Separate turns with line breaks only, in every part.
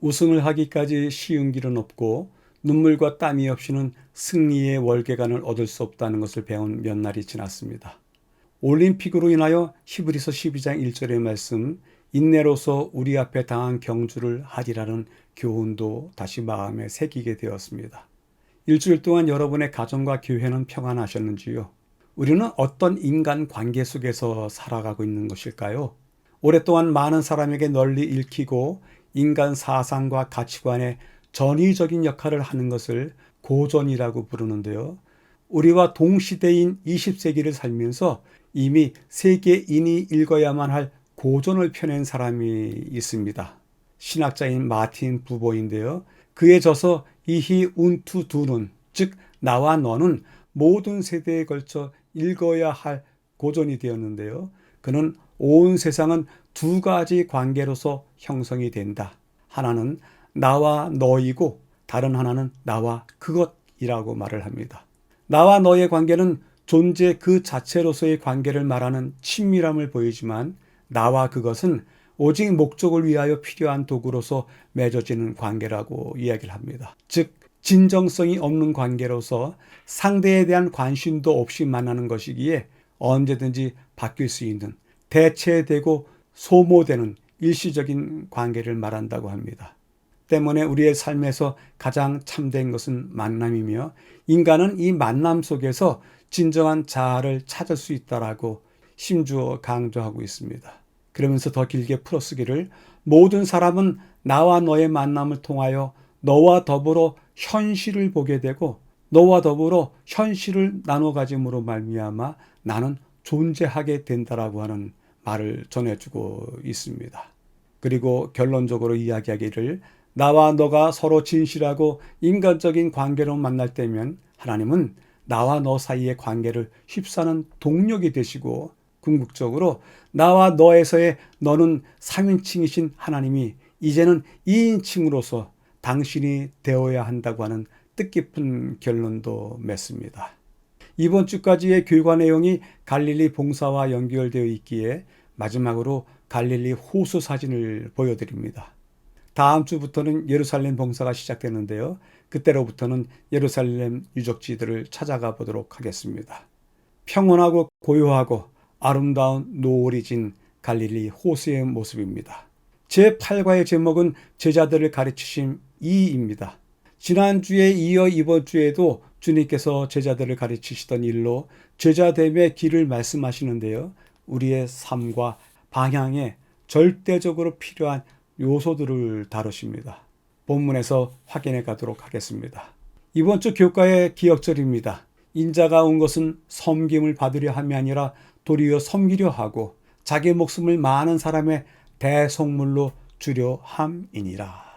우승을 하기까지 쉬운 길은 없고 눈물과 땀이 없이는 승리의 월계관을 얻을 수 없다는 것을 배운 몇 날이 지났습니다. 올림픽으로 인하여 히브리서 12장 1절의 말씀, 인내로서 우리 앞에 당한 경주를 하리라는 교훈도 다시 마음에 새기게 되었습니다. 일주일 동안 여러분의 가정과 교회는 평안하셨는지요? 우리는 어떤 인간 관계 속에서 살아가고 있는 것일까요? 오랫동안 많은 사람에게 널리 읽히고 인간 사상과 가치관의 전위적인 역할을 하는 것을 고전이라고 부르는데요. 우리와 동시대인 20세기를 살면서 이미 세계인이 읽어야만 할 고전을 펴낸 사람이 있습니다. 신학자인 마틴 부보인데요. 그에 져서 이히 운투 두는, 즉 나와 너는 모든 세대에 걸쳐 읽어야 할 고전이 되었는데요. 그는 온 세상은 두 가지 관계로서 형성이 된다. 하나는 나와 너이고 다른 하나는 나와 그것이라고 말을 합니다. 나와 너의 관계는 존재 그 자체로서의 관계를 말하는 친밀함을 보이지만 나와 그것은 오직 목적을 위하여 필요한 도구로서 맺어지는 관계라고 이야기를 합니다. 즉 진정성이 없는 관계로서 상대에 대한 관심도 없이 만나는 것이기에 언제든지 바뀔 수 있는 대체되고 소모되는 일시적인 관계를 말한다고 합니다. 때문에 우리의 삶에서 가장 참된 것은 만남이며 인간은 이 만남 속에서 진정한 자아를 찾을 수 있다라고 힘주어 강조하고 있습니다. 그러면서 더 길게 풀어쓰기를 모든 사람은 나와 너의 만남을 통하여 너와 더불어 현실을 보게 되고 너와 더불어 현실을 나눠 가짐으로 말미암아 나는 존재하게 된다라고 하는 말을 전해주고 있습니다. 그리고 결론적으로 이야기하기를 나와 너가 서로 진실하고 인간적인 관계로 만날 때면 하나님은 나와 너 사이의 관계를 휩싸는 동력이 되시고 궁극적으로 나와 너에서의 너는 3인칭이신 하나님이 이제는 2인칭으로서 당신이 되어야 한다고 하는 뜻깊은 결론도 맺습니다. 이번 주까지의 교과 내용이 갈릴리 봉사와 연결되어 있기에 마지막으로 갈릴리 호수 사진을 보여드립니다. 다음 주부터는 예루살렘 봉사가 시작되는데요. 그때로부터는 예루살렘 유적지들을 찾아가 보도록 하겠습니다. 평온하고 고요하고 아름다운 노을이 진 갈릴리 호수의 모습입니다. 제8과의 제목은 제자들을 가르치심 2입니다. 지난주에 이어 이번 주에도 주님께서 제자들을 가르치시던 일로 제자됨의 길을 말씀하시는데요. 우리의 삶과 방향에 절대적으로 필요한 요소들을 다루십니다. 본문에서 확인해 가도록 하겠습니다. 이번 주 교과의 기억절입니다. 인자가 온 것은 섬김을 받으려 함이 아니라 도리어 섬기려 하고 자기 목숨을 많은 사람의 대속물로 주려 함이니라.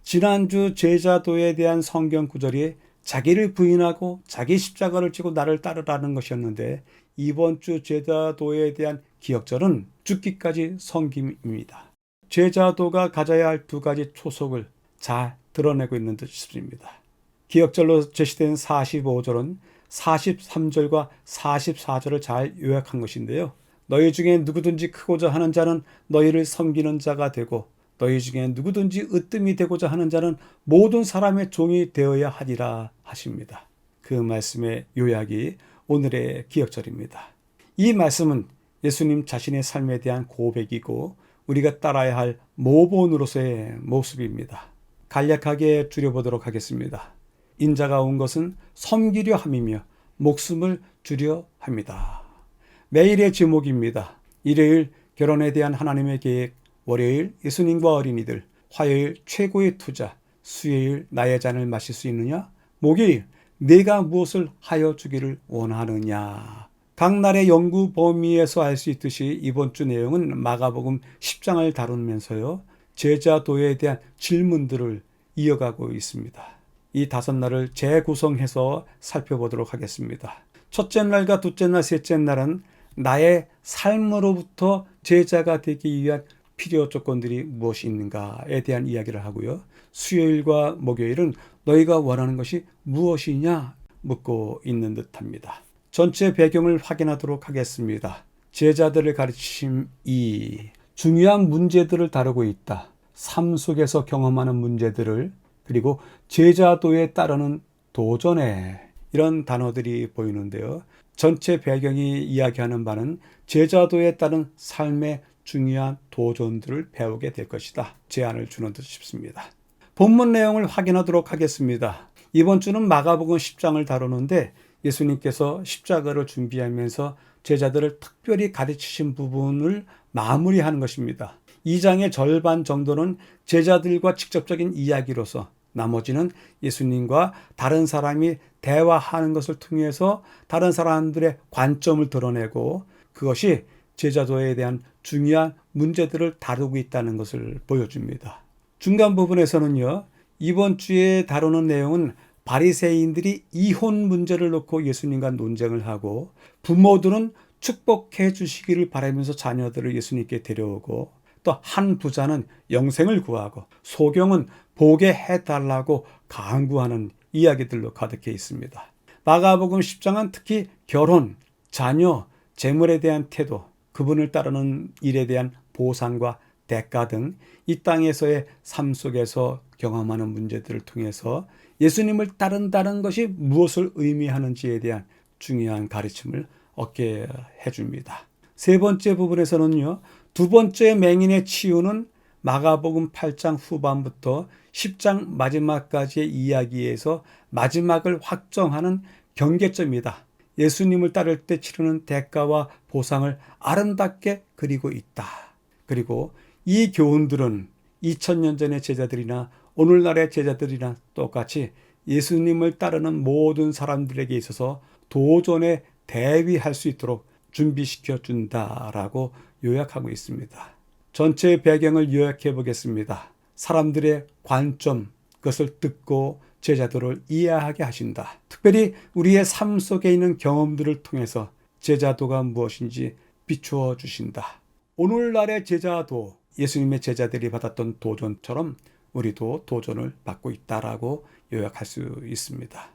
지난주 제자도에 대한 성경 구절이 자기를 부인하고 자기 십자가를 지고 나를 따르라는 것이었는데 이번 주 제자도에 대한 기억절은 죽기까지 섬김입니다. 제자도가 가져야 할 두 가지 초석을 잘 드러내고 있는 듯 싶습니다. 기억절로 제시된 45절은 43절과 44절을 잘 요약한 것인데요. 너희 중에 누구든지 크고자 하는 자는 너희를 섬기는 자가 되고 너희 중에 누구든지 으뜸이 되고자 하는 자는 모든 사람의 종이 되어야 하리라 하십니다. 그 말씀의 요약이 오늘의 기억절입니다. 이 말씀은 예수님 자신의 삶에 대한 고백이고 우리가 따라야 할 모본으로서의 모습입니다. 간략하게 줄여보도록 하겠습니다. 인자가 온 것은 섬기려 함이며 목숨을 주려 합니다. 매일의 제목입니다. 일요일 결혼에 대한 하나님의 계획, 월요일 예수님과 어린이들, 화요일 최고의 투자, 수요일 나의 잔을 마실 수 있느냐, 목요일 내가 무엇을 하여 주기를 원하느냐. 각 날의 연구 범위에서 알 수 있듯이 이번 주 내용은 마가복음 10장을 다루면서요. 제자도에 대한 질문들을 이어가고 있습니다. 이 5날을 재구성해서 살펴보도록 하겠습니다. 첫째 날과 둘째 날, 셋째 날은 나의 삶으로부터 제자가 되기 위한 필요 조건들이 무엇이 있는가에 대한 이야기를 하고요. 수요일과 목요일은 너희가 원하는 것이 무엇이냐 묻고 있는 듯합니다. 전체 배경을 확인하도록 하겠습니다. 제자들을 가르치심 2. 중요한 문제들을 다루고 있다. 삶 속에서 경험하는 문제들을, 그리고 제자도에 따르는 도전에, 이런 단어들이 보이는데요. 전체 배경이 이야기하는 바는 제자도에 따른 삶의 중요한 도전들을 배우게 될 것이다, 제안을 주는 듯 싶습니다. 본문 내용을 확인하도록 하겠습니다. 이번 주는 마가복음 10장을 다루는데, 예수님께서 십자가를 준비하면서 제자들을 특별히 가르치신 부분을 마무리하는 것입니다. 2장의 절반 정도는 제자들과 직접적인 이야기로서, 나머지는 예수님과 다른 사람이 대화하는 것을 통해서 다른 사람들의 관점을 드러내고, 그것이 제자도에 대한 중요한 문제들을 다루고 있다는 것을 보여줍니다. 중간 부분에서는요, 이번 주에 다루는 내용은 바리새인들이 이혼 문제를 놓고 예수님과 논쟁을 하고, 부모들은 축복해 주시기를 바라면서 자녀들을 예수님께 데려오고, 또 한 부자는 영생을 구하고, 소경은 보게 해달라고 간구하는 이야기들로 가득해 있습니다. 마가복음 10장은 특히 결혼, 자녀, 재물에 대한 태도, 그분을 따르는 일에 대한 보상과 대가 등 이 땅에서의 삶 속에서 경험하는 문제들을 통해서 예수님을 따른다는 것이 무엇을 의미하는지에 대한 중요한 가르침을 얻게 해줍니다. 세 번째 부분에서는요, 두 번째 맹인의 치유는 마가복음 8장 후반부터 10장 마지막까지의 이야기에서 마지막을 확정하는 경계점이다. 예수님을 따를 때 치르는 대가와 보상을 아름답게 그리고 있다. 그리고 이 교훈들은 2000년 전의 제자들이나 오늘날의 제자들이나 똑같이 예수님을 따르는 모든 사람들에게 있어서 도전에 대비할 수 있도록 준비시켜 준다라고 요약하고 있습니다. 전체 배경을 요약해 보겠습니다. 사람들의 관점, 그것을 듣고 제자도를 이해하게 하신다. 특별히 우리의 삶 속에 있는 경험들을 통해서 제자도가 무엇인지 비추어 주신다. 오늘날의 제자도, 예수님의 제자들이 받았던 도전처럼 우리도 도전을 받고 있다라고 요약할 수 있습니다.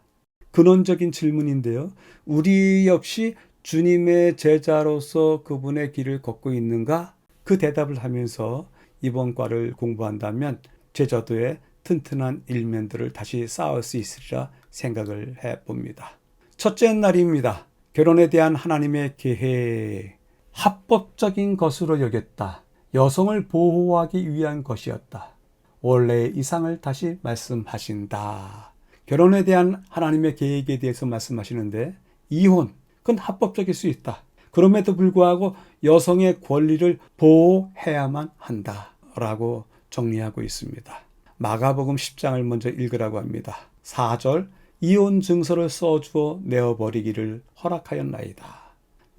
근원적인 질문인데요. 우리 역시 주님의 제자로서 그분의 길을 걷고 있는가? 그 대답을 하면서 이번 과를 공부한다면 제자도의 튼튼한 일면들을 다시 쌓을 수 있으리라 생각을 해봅니다. 첫째 날입니다. 결혼에 대한 하나님의 계획, 합법적인 것으로 여겼다. 여성을 보호하기 위한 것이었다. 원래의 이상을 다시 말씀하신다. 결혼에 대한 하나님의 계획에 대해서 말씀하시는데, 이혼, 그건 합법적일 수 있다. 그럼에도 불구하고 여성의 권리를 보호해야만 한다 라고 정리하고 있습니다. 마가복음 10장을 먼저 읽으라고 합니다. 4절, 이혼 증서를 써주어 내어버리기를 허락하였나이다.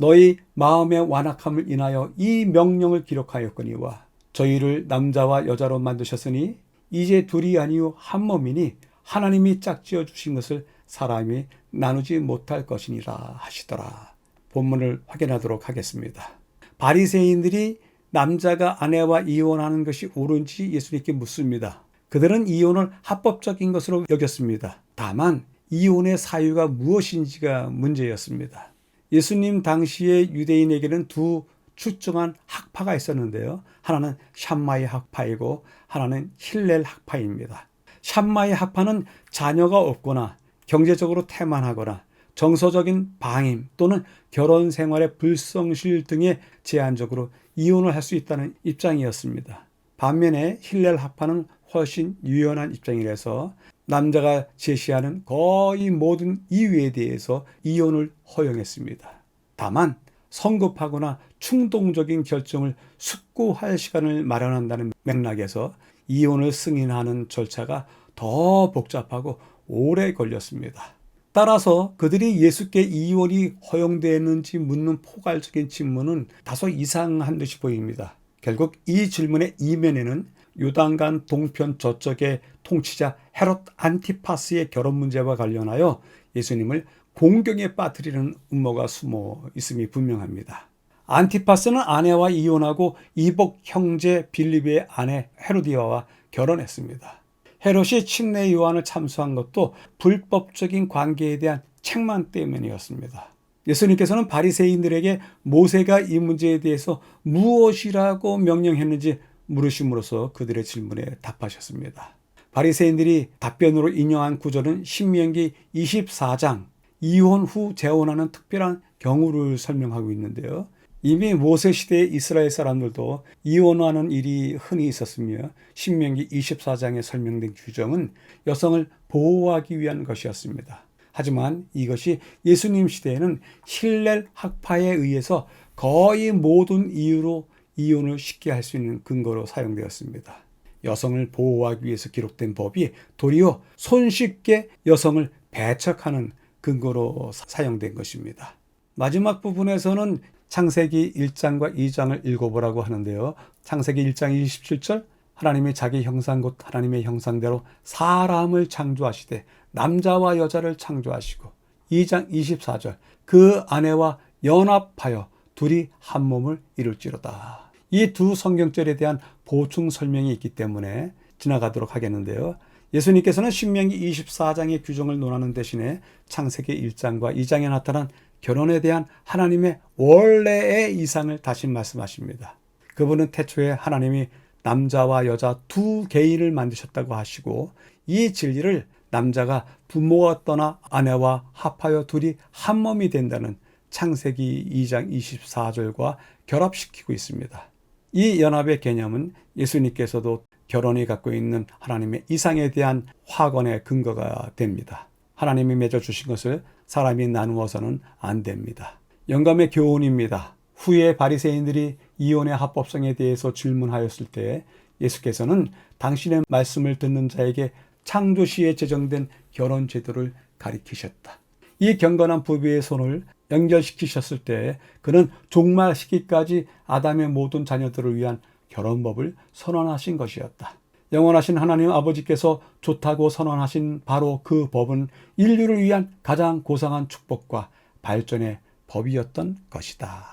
너희 마음의 완악함을 인하여 이 명령을 기록하였거니와 저희를 남자와 여자로 만드셨으니 이제 둘이 아니요 한 몸이니 하나님이 짝지어 주신 것을 사람이 나누지 못할 것이니라 하시더라. 본문을 확인하도록 하겠습니다. 바리새인들이 남자가 아내와 이혼하는 것이 옳은지 예수님께 묻습니다. 그들은 이혼을 합법적인 것으로 여겼습니다. 다만 이혼의 사유가 무엇인지가 문제였습니다. 예수님 당시에 유대인에게는 두 출중한 학파가 있었는데요. 하나는 샴마이 학파이고 하나는 힐렐 학파입니다. 샴마이 학파는 자녀가 없거나 경제적으로 태만하거나 정서적인 방임 또는 결혼 생활의 불성실 등에 제한적으로 이혼을 할 수 있다는 입장이었습니다. 반면에 힐렐 학파는 훨씬 유연한 입장이라서 남자가 제시하는 거의 모든 이유에 대해서 이혼을 허용했습니다. 다만 성급하거나 충동적인 결정을 숙고할 시간을 마련한다는 맥락에서 이혼을 승인하는 절차가 더 복잡하고 오래 걸렸습니다. 따라서 그들이 예수께 이혼이 허용되는지 묻는 포괄적인 질문은 다소 이상한 듯이 보입니다. 결국 이 질문의 이면에는 요단강 동편 저쪽의 통치자 헤롯 안티파스의 결혼 문제와 관련하여 예수님을 공경에 빠뜨리는 음모가 숨어 있음이 분명합니다. 안티파스는 아내와 이혼하고 이복 형제 빌립의 아내 헤로디아와 결혼했습니다. 헤롯이 침례 요한을 참수한 것도 불법적인 관계에 대한 책망 때문이었습니다. 예수님께서는 바리새인들에게 모세가 이 문제에 대해서 무엇이라고 명령했는지 물으심으로써 그들의 질문에 답하셨습니다. 바리새인들이 답변으로 인용한 구절은 신명기 24장 이혼 후 재혼하는 특별한 경우를 설명하고 있는데요. 이미 모세 시대의 이스라엘 사람들도 이혼하는 일이 흔히 있었으며 신명기 24장에 설명된 규정은 여성을 보호하기 위한 것이었습니다. 하지만 이것이 예수님 시대에는 힐렐 학파에 의해서 거의 모든 이유로 이혼을 쉽게 할 수 있는 근거로 사용되었습니다. 여성을 보호하기 위해서 기록된 법이 도리어 손쉽게 여성을 배척하는 근거로 사용된 것입니다. 마지막 부분에서는 창세기 1장과 2장을 읽어보라고 하는데요. 창세기 1장 27절 하나님이 자기 형상 곧 하나님의 형상대로 사람을 창조하시되 남자와 여자를 창조하시고 2장 24절 그 아내와 연합하여 둘이 한 몸을 이룰지로다. 이 두 성경절에 대한 보충 설명이 있기 때문에 지나가도록 하겠는데요. 예수님께서는 신명기 24장의 규정을 논하는 대신에 창세기 1장과 2장에 나타난 결혼에 대한 하나님의 원래의 이상을 다시 말씀하십니다. 그분은 태초에 하나님이 남자와 여자 두 개인을 만드셨다고 하시고 이 진리를 남자가 부모가 떠나 아내와 합하여 둘이 한 몸이 된다는 창세기 2장 24절과 결합시키고 있습니다. 이 연합의 개념은 예수님께서도 결혼이 갖고 있는 하나님의 이상에 대한 확언의 근거가 됩니다. 하나님이 맺어주신 것을 사람이 나누어서는 안 됩니다. 영감의 교훈입니다. 후에 바리새인들이 이혼의 합법성에 대해서 질문하였을 때 예수께서는 당신의 말씀을 듣는 자에게 창조시에 제정된 결혼 제도를 가리키셨다. 이 경건한 부부의 손을 연결시키셨을 때 그는 종말 시기까지 아담의 모든 자녀들을 위한 결혼법을 선언하신 것이었다. 영원하신 하나님 아버지께서 좋다고 선언하신 바로 그 법은 인류를 위한 가장 고상한 축복과 발전의 법이었던 것이다.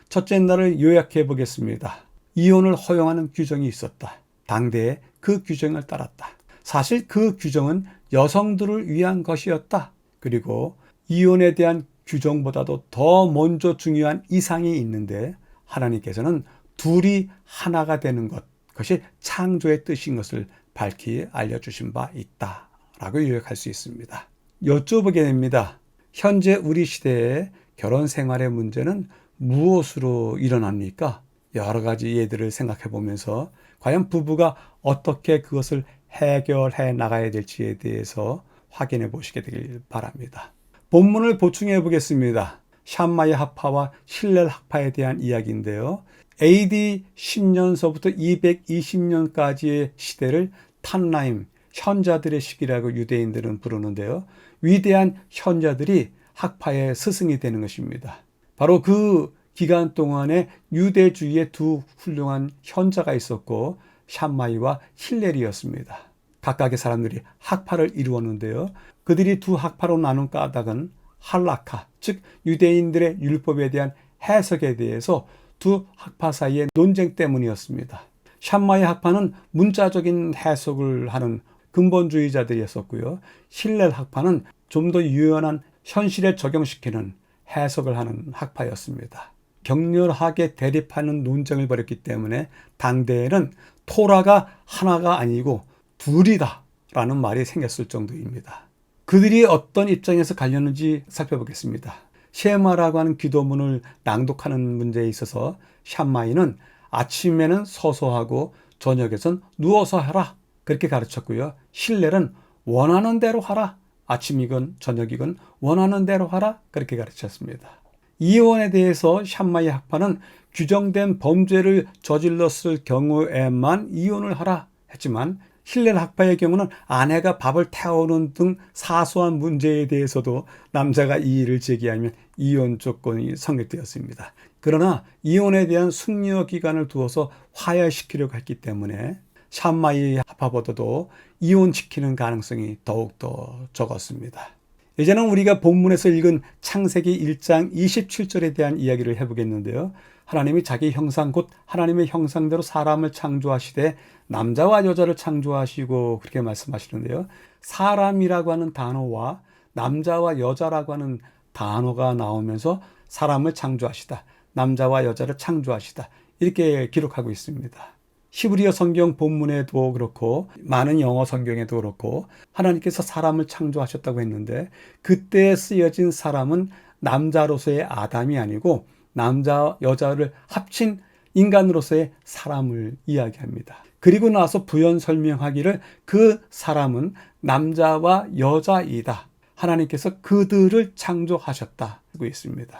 첫째 날을 요약해 보겠습니다. 이혼을 허용하는 규정이 있었다. 당대에 그 규정을 따랐다. 사실 그 규정은 여성들을 위한 것이었다. 그리고 이혼에 대한 규정보다도 더 먼저 중요한 이상이 있는데 하나님께서는 둘이 하나가 되는 것, 그것이 창조의 뜻인 것을 밝히 알려주신 바 있다라고 요약할 수 있습니다. 여쭤보게 됩니다. 현재 우리 시대의 결혼 생활의 문제는 무엇으로 일어납니까? 여러 가지 예들을 생각해 보면서 과연 부부가 어떻게 그것을 해결해 나가야 될지에 대해서 확인해 보시게 되길 바랍니다. 본문을 보충해 보겠습니다. 샴마이 학파와 힐렐 학파에 대한 이야기인데요. AD 10년서부터 220년까지의 시대를 탄나임, 현자들의 시기라고 유대인들은 부르는데요. 위대한 현자들이 학파의 스승이 되는 것입니다. 바로 그 기간 동안에 유대주의의 두 훌륭한 현자가 있었고 샴마이와 힐렐이었습니다. 각각의 사람들이 학파를 이루었는데요. 그들이 두 학파로 나눈 까닭은 할라카, 즉 유대인들의 율법에 대한 해석에 대해서 두 학파 사이의 논쟁 때문이었습니다. 샴마이 학파는 문자적인 해석을 하는 근본주의자들이었었고요. 힐렐 학파는 좀 더 유연한 현실에 적용시키는 해석을 하는 학파였습니다. 격렬하게 대립하는 논쟁을 벌였기 때문에 당대에는 토라가 하나가 아니고 둘이다 라는 말이 생겼을 정도입니다. 그들이 어떤 입장에서 갈렸는지 살펴보겠습니다. 셰마라고 하는 기도문을 낭독하는 문제에 있어서 샴마이는 아침에는 서서 하고 저녁에는 누워서 하라 그렇게 가르쳤고요. 힐렐은 원하는 대로 하라, 아침이건 저녁이건 원하는 대로 하라 그렇게 가르쳤습니다. 이혼에 대해서 샴마이 학파는 규정된 범죄를 저질렀을 경우에만 이혼을 하라 했지만 힐렐 학파의 경우는 아내가 밥을 태우는 등 사소한 문제에 대해서도 남자가 이의를 제기하면 이혼 조건이 성립되었습니다. 그러나 이혼에 대한 숙려 기간을 두어서 화해시키려고 했기 때문에 샴마이 학파보다도 이혼시키는 가능성이 더욱더 적었습니다. 이제는 우리가 본문에서 읽은 창세기 1장 27절에 대한 이야기를 해보겠는데요. 하나님이 자기 형상 곧 하나님의 형상대로 사람을 창조하시되 남자와 여자를 창조하시고 그렇게 말씀하시는데요. 사람이라고 하는 단어와 남자와 여자라고 하는 단어가 나오면서 사람을 창조하시다, 남자와 여자를 창조하시다 이렇게 기록하고 있습니다. 히브리어 성경 본문에도 그렇고 많은 영어 성경에도 그렇고 하나님께서 사람을 창조하셨다고 했는데 그때 쓰여진 사람은 남자로서의 아담이 아니고 남자 여자를 합친 인간으로서의 사람을 이야기합니다. 그리고 나서 부연 설명하기를 그 사람은 남자와 여자이다. 하나님께서 그들을 창조하셨다고 있습니다.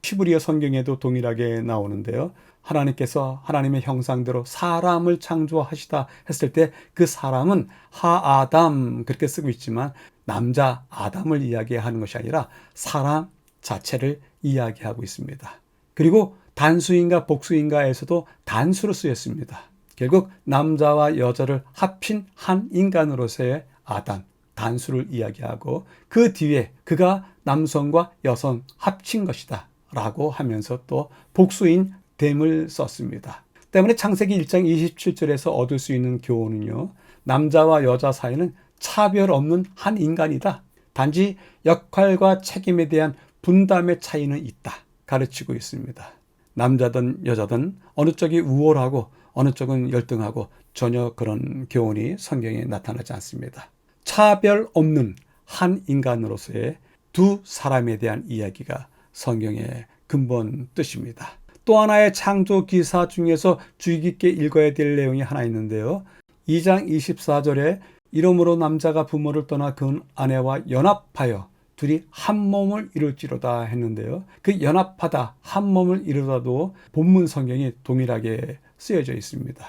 히브리어 성경에도 동일하게 나오는데요. 하나님께서 하나님의 형상대로 사람을 창조하시다 했을 때 그 사람은 하아담 그렇게 쓰고 있지만 남자 아담을 이야기하는 것이 아니라 사람 자체를 이야기하고 있습니다. 그리고 단수인가 복수인가에서도 단수로 쓰였습니다. 결국 남자와 여자를 합친 한 인간으로서의 아담, 단수를 이야기하고 그 뒤에 그가 남성과 여성 합친 것이다 라고 하면서 또 복수인 됨을 썼습니다. 때문에 창세기 1장 27절에서 얻을 수 있는 교훈은요. 남자와 여자 사이는 차별 없는 한 인간이다. 단지 역할과 책임에 대한 분담의 차이는 있다. 가르치고 있습니다. 남자든 여자든 어느 쪽이 우월하고 어느 쪽은 열등하고 전혀 그런 교훈이 성경에 나타나지 않습니다. 차별 없는 한 인간으로서의 두 사람에 대한 이야기가 성경의 근본 뜻입니다. 또 하나의 창조 기사 중에서 주의 깊게 읽어야 될 내용이 하나 있는데요. 2장 24절에 이러므로 남자가 부모를 떠나 그 아내와 연합하여 둘이 한 몸을 이룰지로다 했는데요. 그 연합하다, 한 몸을 이루다도 본문 성경이 동일하게 쓰여져 있습니다.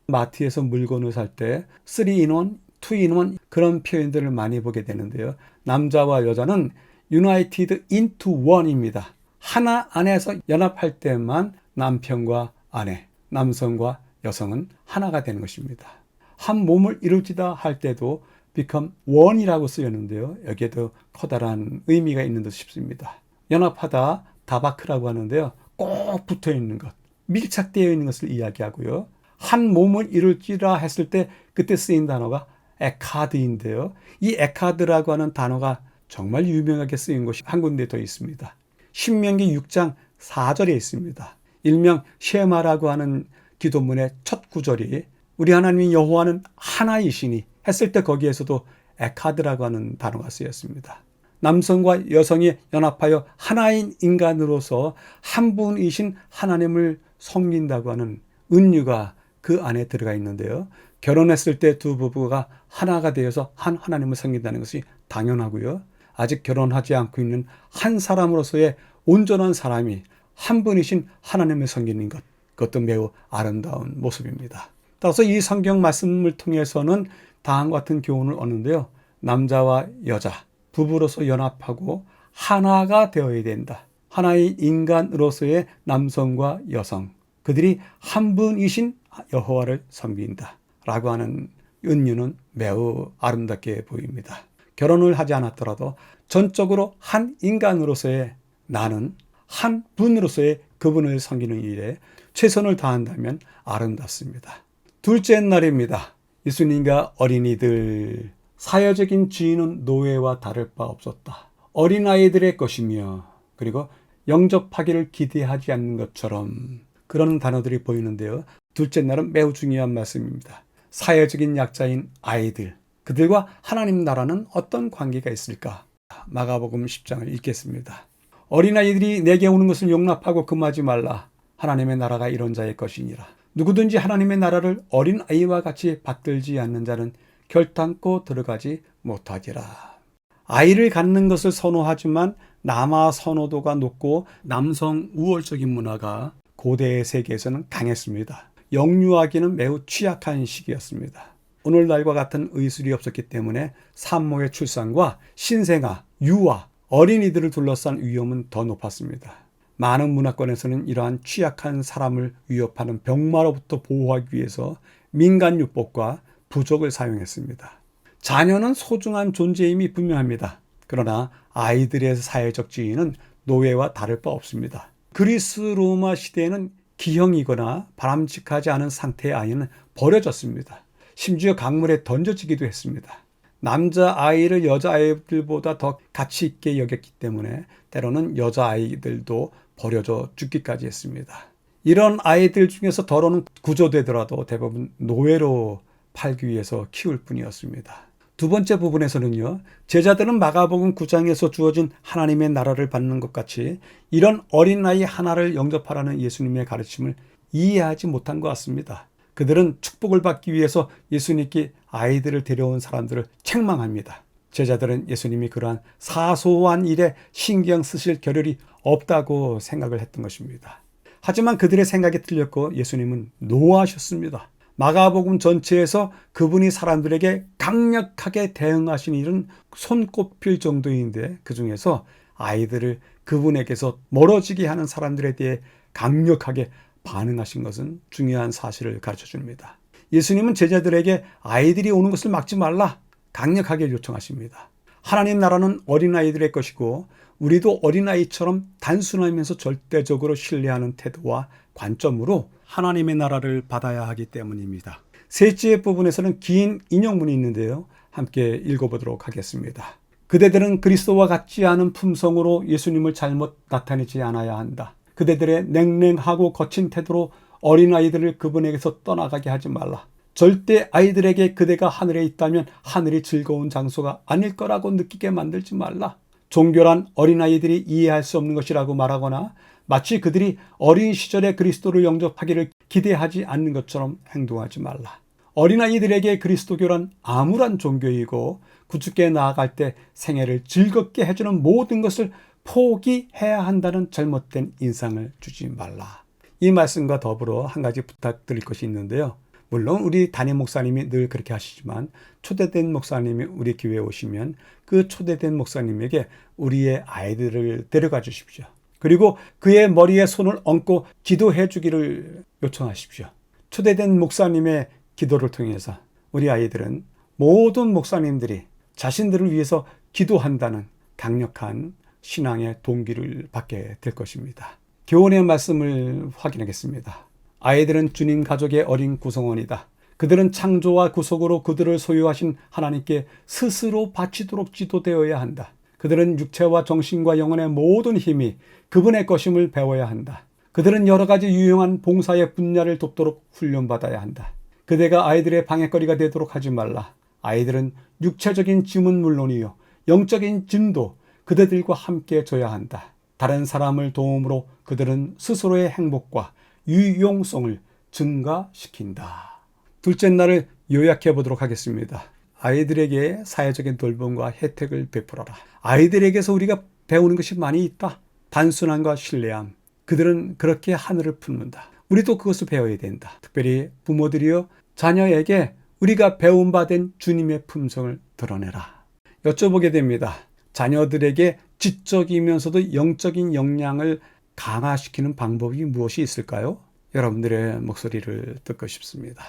마트에서 물건을 살 때 3in1, 2in1 그런 표현들을 많이 보게 되는데요. 남자와 여자는 united into one입니다. 하나 안에서 연합할 때만 남편과 아내, 남성과 여성은 하나가 되는 것입니다. 한 몸을 이룰지다 할 때도 become one이라고 쓰였는데요. 여기에도 커다란 의미가 있는 듯 싶습니다. 연합하다, 다바크라고 하는데요. 꼭 붙어 있는 것, 밀착되어 있는 것을 이야기하고요. 한 몸을 이룰지라 했을 때 그때 쓰인 단어가 에카드인데요. 이 에카드라고 하는 단어가 정말 유명하게 쓰인 곳이 한 군데 더 있습니다. 신명기 6장 4절에 있습니다. 일명 쉐마라고 하는 기도문의 첫 구절이 우리 하나님 여호와는 하나이시니 했을 때 거기에서도 에카드라고 하는 단어가 쓰였습니다. 남성과 여성이 연합하여 하나인 인간으로서 한 분이신 하나님을 섬긴다고 하는 은유가 그 안에 들어가 있는데요. 결혼했을 때 두 부부가 하나가 되어서 한 하나님을 섬긴다는 것이 당연하고요. 아직 결혼하지 않고 있는 한 사람으로서의 온전한 사람이 한 분이신 하나님을 섬기는 것, 그것도 매우 아름다운 모습입니다. 따라서 이 성경 말씀을 통해서는 다음과 같은 교훈을 얻는데요. 남자와 여자, 부부로서 연합하고 하나가 되어야 된다. 하나의 인간으로서의 남성과 여성, 그들이 한 분이신 여호와를 섬긴다. 라고 하는 은유는 매우 아름답게 보입니다. 결혼을 하지 않았더라도 전적으로 한 인간으로서의 나는 한 분으로서의 그분을 섬기는 일에 최선을 다한다면 아름답습니다. 둘째 날입니다. 예수님과 어린이들, 사회적인 지위는 노예와 다를 바 없었다. 어린아이들의 것이며 그리고 영접하기를 기대하지 않는 것처럼 그런 단어들이 보이는데요. 둘째 날은 매우 중요한 말씀입니다. 사회적인 약자인 아이들, 그들과 하나님 나라는 어떤 관계가 있을까? 마가복음 10장을 읽겠습니다. 어린아이들이 내게 오는 것을 용납하고 금하지 말라. 하나님의 나라가 이런 자의 것이니라. 누구든지 하나님의 나라를 어린아이와 같이 받들지 않는 자는 결단코 들어가지 못하리라. 아이를 갖는 것을 선호하지만 남아 선호도가 높고 남성 우월적인 문화가 고대 세계에서는 강했습니다. 영유아기는 매우 취약한 시기였습니다. 오늘날과 같은 의술이 없었기 때문에 산모의 출산과 신생아, 유아, 어린이들을 둘러싼 위험은 더 높았습니다. 많은 문화권에서는 이러한 취약한 사람을 위협하는 병마로부터 보호하기 위해서 민간요법과 부족을 사용했습니다. 자녀는 소중한 존재임이 분명합니다. 그러나 아이들의 사회적 지위는 노예와 다를 바 없습니다. 그리스 로마 시대에는 기형이거나 바람직하지 않은 상태의 아이는 버려졌습니다. 심지어 강물에 던져지기도 했습니다. 남자아이를 여자아이들보다 더 가치 있게 여겼기 때문에 때로는 여자아이들도 버려져 죽기까지 했습니다. 이런 아이들 중에서 더러는 구조되더라도 대부분 노예로 팔기 위해서 키울 뿐이었습니다. 두 번째 부분에서는요, 제자들은 마가복음 9장에서 주어진 하나님의 나라를 받는 것 같이 이런 어린아이 하나를 영접하라는 예수님의 가르침을 이해하지 못한 것 같습니다. 그들은 축복을 받기 위해서 예수님께 아이들을 데려온 사람들을 책망합니다. 제자들은 예수님이 그러한 사소한 일에 신경 쓰실 겨를이 없다고 생각을 했던 것입니다. 하지만 그들의 생각이 틀렸고 예수님은 노하셨습니다. 마가복음 전체에서 그분이 사람들에게 강력하게 대응하신 일은 손꼽힐 정도인데, 그 중에서 아이들을 그분에게서 멀어지게 하는 사람들에 대해 강력하게 반응하신 것은 중요한 사실을 가르쳐 줍니다. 예수님은 제자들에게 아이들이 오는 것을 막지 말라 강력하게 요청하십니다. 하나님 나라는 어린아이들의 것이고 우리도 어린아이처럼 단순하면서 절대적으로 신뢰하는 태도와 관점으로 하나님의 나라를 받아야 하기 때문입니다. 셋째 부분에서는 긴 인용문이 있는데요. 함께 읽어보도록 하겠습니다. 그대들은 그리스도와 같지 않은 품성으로 예수님을 잘못 나타내지 않아야 한다. 그대들의 냉랭하고 거친 태도로 어린아이들을 그분에게서 떠나가게 하지 말라. 절대 아이들에게 그대가 하늘에 있다면 하늘이 즐거운 장소가 아닐 거라고 느끼게 만들지 말라. 종교란 어린아이들이 이해할 수 없는 것이라고 말하거나 마치 그들이 어린 시절에 그리스도를 영접하기를 기대하지 않는 것처럼 행동하지 말라. 어린아이들에게 그리스도교란 암울한 종교이고 구주께 나아갈 때 생애를 즐겁게 해주는 모든 것을 포기해야 한다는 잘못된 인상을 주지 말라. 이 말씀과 더불어 한 가지 부탁드릴 것이 있는데요. 물론 우리 담임 목사님이 늘 그렇게 하시지만 초대된 목사님이 우리 교회에 오시면 그 초대된 목사님에게 우리의 아이들을 데려가 주십시오. 그리고 그의 머리에 손을 얹고 기도해 주기를 요청하십시오. 초대된 목사님의 기도를 통해서 우리 아이들은 모든 목사님들이 자신들을 위해서 기도한다는 강력한 신앙의 동기를 받게 될 것입니다. 교훈의 말씀을 확인하겠습니다. 아이들은 주님 가족의 어린 구성원이다. 그들은 창조와 구속으로 그들을 소유하신 하나님께 스스로 바치도록 지도되어야 한다. 그들은 육체와 정신과 영혼의 모든 힘이 그분의 것임을 배워야 한다. 그들은 여러 가지 유용한 봉사의 분야를 돕도록 훈련받아야 한다. 그대가 아이들의 방해거리가 되도록 하지 말라. 아이들은 육체적인 짐은 물론이요 영적인 짐도 그대들과 함께 져야 한다. 다른 사람을 도움으로 그들은 스스로의 행복과 유용성을 증가시킨다. 둘째 날을 요약해 보도록 하겠습니다. 아이들에게 사회적인 돌봄과 혜택을 베풀어라. 아이들에게서 우리가 배우는 것이 많이 있다. 단순함과 신뢰함. 그들은 그렇게 하늘을 품는다. 우리도 그것을 배워야 된다. 특별히 부모들이여 자녀에게 우리가 배움 받은 주님의 품성을 드러내라. 여쭤보게 됩니다. 자녀들에게 지적이면서도 영적인 역량을 강화시키는 방법이 무엇이 있을까요? 여러분들의 목소리를 듣고 싶습니다.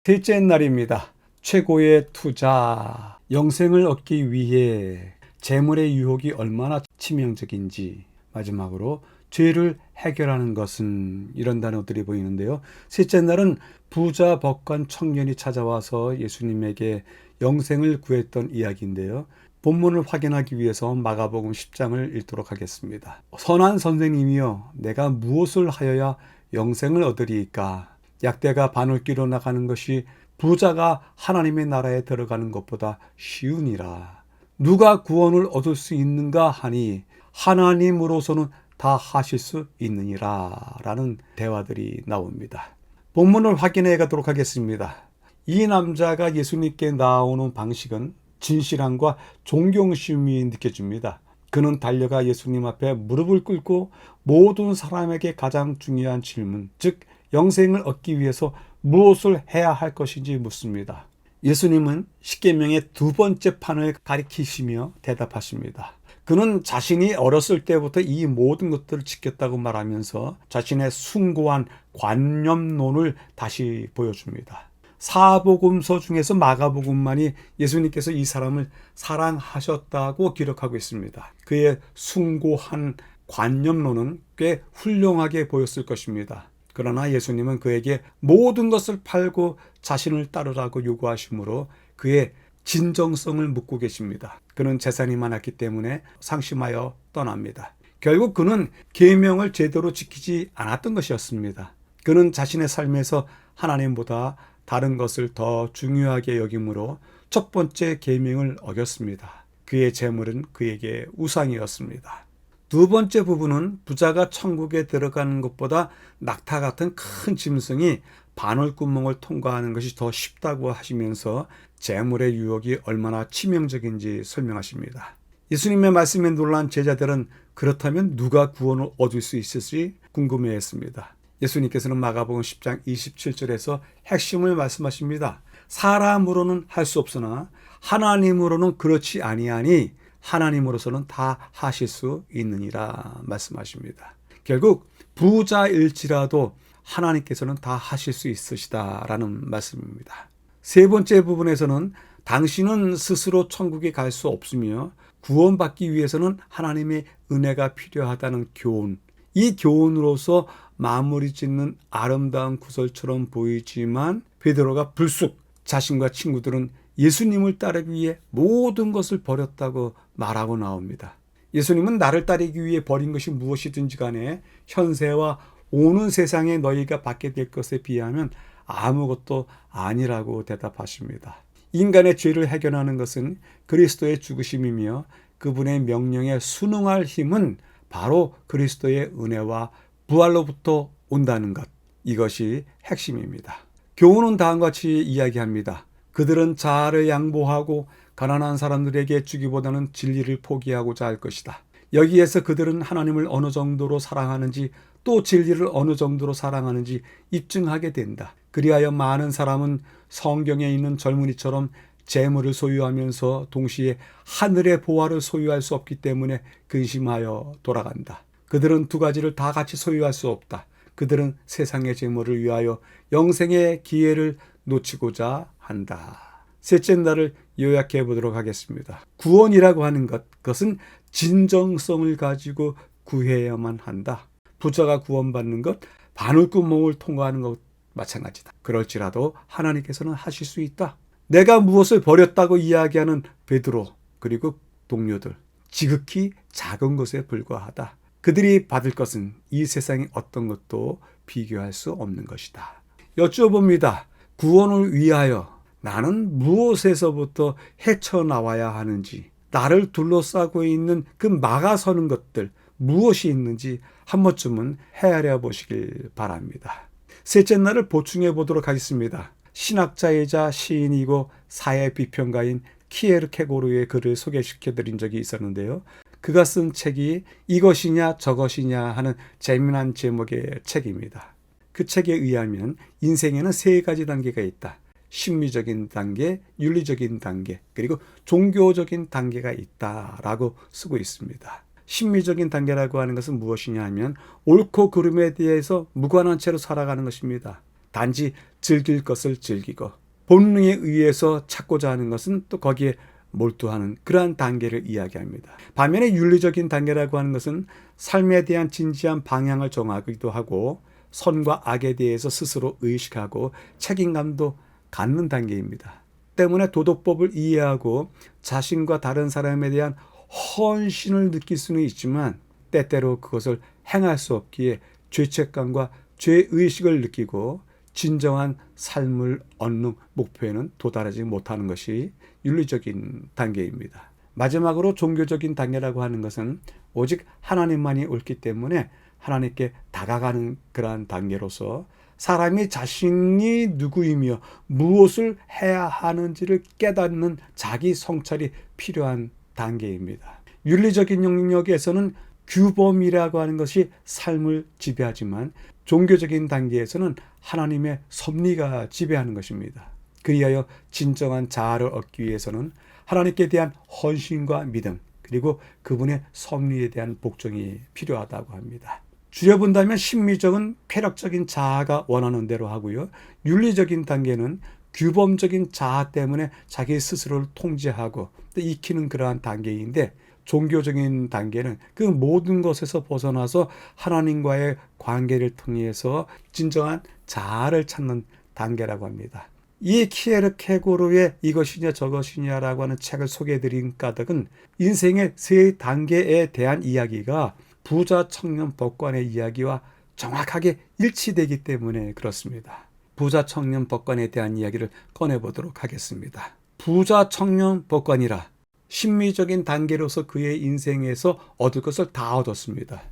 셋째 날입니다. 최고의 투자. 영생을 얻기 위해 재물의 유혹이 얼마나 치명적인지. 마지막으로 죄를 해결하는 것은, 이런 단어들이 보이는데요. 셋째 날은 부자 법관 청년이 찾아와서 예수님에게 영생을 구했던 이야기인데요. 본문을 확인하기 위해서 마가복음 10장을 읽도록 하겠습니다. 선한 선생님이여, 내가 무엇을 하여야 영생을 얻으리이까? 약대가 바늘길로 나가는 것이 부자가 하나님의 나라에 들어가는 것보다 쉬우니라. 누가 구원을 얻을 수 있는가 하니 하나님으로서는 다 하실 수 있느니라 라는 대화들이 나옵니다. 본문을 확인해 가도록 하겠습니다. 이 남자가 예수님께 나오는 방식은 진실함과 존경심이 느껴집니다. 그는 달려가 예수님 앞에 무릎을 꿇고 모든 사람에게 가장 중요한 질문, 즉 영생을 얻기 위해서 무엇을 해야 할 것인지 묻습니다. 예수님은 십계명의 두 번째 판을 가리키시며 대답하십니다. 그는 자신이 어렸을 때부터 이 모든 것들을 지켰다고 말하면서 자신의 숭고한 관념론을 다시 보여줍니다. 사복음서 중에서 마가복음만이 예수님께서 이 사람을 사랑하셨다고 기록하고 있습니다. 그의 숭고한 관념론은 꽤 훌륭하게 보였을 것입니다. 그러나 예수님은 그에게 모든 것을 팔고 자신을 따르라고 요구하시므로 그의 진정성을 묻고 계십니다. 그는 재산이 많았기 때문에 상심하여 떠납니다. 결국 그는 계명을 제대로 지키지 않았던 것이었습니다. 그는 자신의 삶에서 하나님보다 다른 것을 더 중요하게 여김으로 첫 번째 계명을 어겼습니다. 그의 재물은 그에게 우상이었습니다. 두 번째 부분은 부자가 천국에 들어가는 것보다 낙타 같은 큰 짐승이 바늘구멍을 통과하는 것이 더 쉽다고 하시면서 재물의 유혹이 얼마나 치명적인지 설명하십니다. 예수님의 말씀에 놀란 제자들은 그렇다면 누가 구원을 얻을 수 있을지 궁금해했습니다. 예수님께서는 마가복음 10장 27절에서 핵심을 말씀하십니다. 사람으로는 할 수 없으나 하나님으로는 그렇지 아니하니 하나님으로서는 다 하실 수 있느니라 말씀하십니다. 결국 부자일지라도 하나님께서는 다 하실 수 있으시다라는 말씀입니다. 세 번째 부분에서는 당신은 스스로 천국에 갈 수 없으며 구원받기 위해서는 하나님의 은혜가 필요하다는 교훈, 이 교훈으로서 마무리 짓는 아름다운 구절처럼 보이지만 베드로가 불쑥 자신과 친구들은 예수님을 따르기 위해 모든 것을 버렸다고 말하고 나옵니다. 예수님은 나를 따르기 위해 버린 것이 무엇이든지 간에 현세와 오는 세상에 너희가 받게 될 것에 비하면 아무것도 아니라고 대답하십니다. 인간의 죄를 해결하는 것은 그리스도의 죽으심이며 그분의 명령에 순응할 힘은 바로 그리스도의 은혜와 부활로부터 온다는 것. 이것이 핵심입니다. 교훈은 다음과 같이 이야기합니다. 그들은 자아를 양보하고 가난한 사람들에게 주기보다는 진리를 포기하고자 할 것이다. 여기에서 그들은 하나님을 어느 정도로 사랑하는지 또 진리를 어느 정도로 사랑하는지 입증하게 된다. 그리하여 많은 사람은 성경에 있는 젊은이처럼 재물을 소유하면서 동시에 하늘의 보화를 소유할 수 없기 때문에 근심하여 돌아간다. 그들은 두 가지를 다 같이 소유할 수 없다. 그들은 세상의 재물을 위하여 영생의 기회를 놓치고자 한다. 셋째 날을 요약해 보도록 하겠습니다. 구원이라고 하는 그것은 진정성을 가지고 구해야만 한다. 부자가 구원받는 것, 바늘구멍을 통과하는 것 마찬가지다. 그럴지라도 하나님께서는 하실 수 있다. 내가 무엇을 버렸다고 이야기하는 베드로 그리고 동료들, 지극히 작은 것에 불과하다. 그들이 받을 것은 이 세상의 어떤 것도 비교할 수 없는 것이다. 여쭤봅니다. 구원을 위하여 나는 무엇에서부터 헤쳐나와야 하는지, 나를 둘러싸고 있는 그 막아서는 것들 무엇이 있는지 한 번쯤은 헤아려 보시길 바랍니다. 셋째 날을 보충해 보도록 하겠습니다. 신학자이자 시인이고 사회 비평가인 키에르케고르의 글을 소개시켜 드린 적이 있었는데요. 그가 쓴 책이 이것이냐 저것이냐 하는 재미난 제목의 책입니다. 그 책에 의하면 인생에는 세 가지 단계가 있다. 심리적인 단계, 윤리적인 단계, 그리고 종교적인 단계가 있다라고 쓰고 있습니다. 심리적인 단계라고 하는 것은 무엇이냐 하면 옳고 그름에 대해서 무관한 채로 살아가는 것입니다. 단지 즐길 것을 즐기고 본능에 의해서 찾고자 하는 것은 또 거기에 몰두하는 그러한 단계를 이야기합니다. 반면에 윤리적인 단계라고 하는 것은 삶에 대한 진지한 방향을 정하기도 하고 선과 악에 대해서 스스로 의식하고 책임감도 갖는 단계입니다. 때문에 도덕법을 이해하고 자신과 다른 사람에 대한 헌신을 느낄 수는 있지만 때때로 그것을 행할 수 없기에 죄책감과 죄의식을 느끼고 진정한 삶을 얻는 목표에는 도달하지 못하는 것이 윤리적인 단계입니다. 마지막으로 종교적인 단계라고 하는 것은 오직 하나님만이 옳기 때문에 하나님께 다가가는 그러한 단계로서 사람이 자신이 누구이며 무엇을 해야 하는지를 깨닫는 자기 성찰이 필요한 단계입니다. 윤리적인 영역에서는 규범이라고 하는 것이 삶을 지배하지만 종교적인 단계에서는 하나님의 섭리가 지배하는 것입니다. 그리하여 진정한 자아를 얻기 위해서는 하나님께 대한 헌신과 믿음 그리고 그분의 섭리에 대한 복종이 필요하다고 합니다. 줄여본다면 심리적인 쾌락적인 자아가 원하는 대로 하고요. 윤리적인 단계는 규범적인 자아 때문에 자기 스스로를 통제하고 또 익히는 그러한 단계인데 종교적인 단계는 그 모든 것에서 벗어나서 하나님과의 관계를 통해서 진정한 자아를 찾는 단계라고 합니다. 이 키에르케고르의 이것이냐 저것이냐라고 하는 책을 소개해드린 까닭은 인생의 세 단계에 대한 이야기가 부자 청년 법관의 이야기와 정확하게 일치되기 때문에 그렇습니다. 부자 청년 법관에 대한 이야기를 꺼내보도록 하겠습니다. 부자 청년 법관이라 심미적인 단계로서 그의 인생에서 얻을 것을 다 얻었습니다.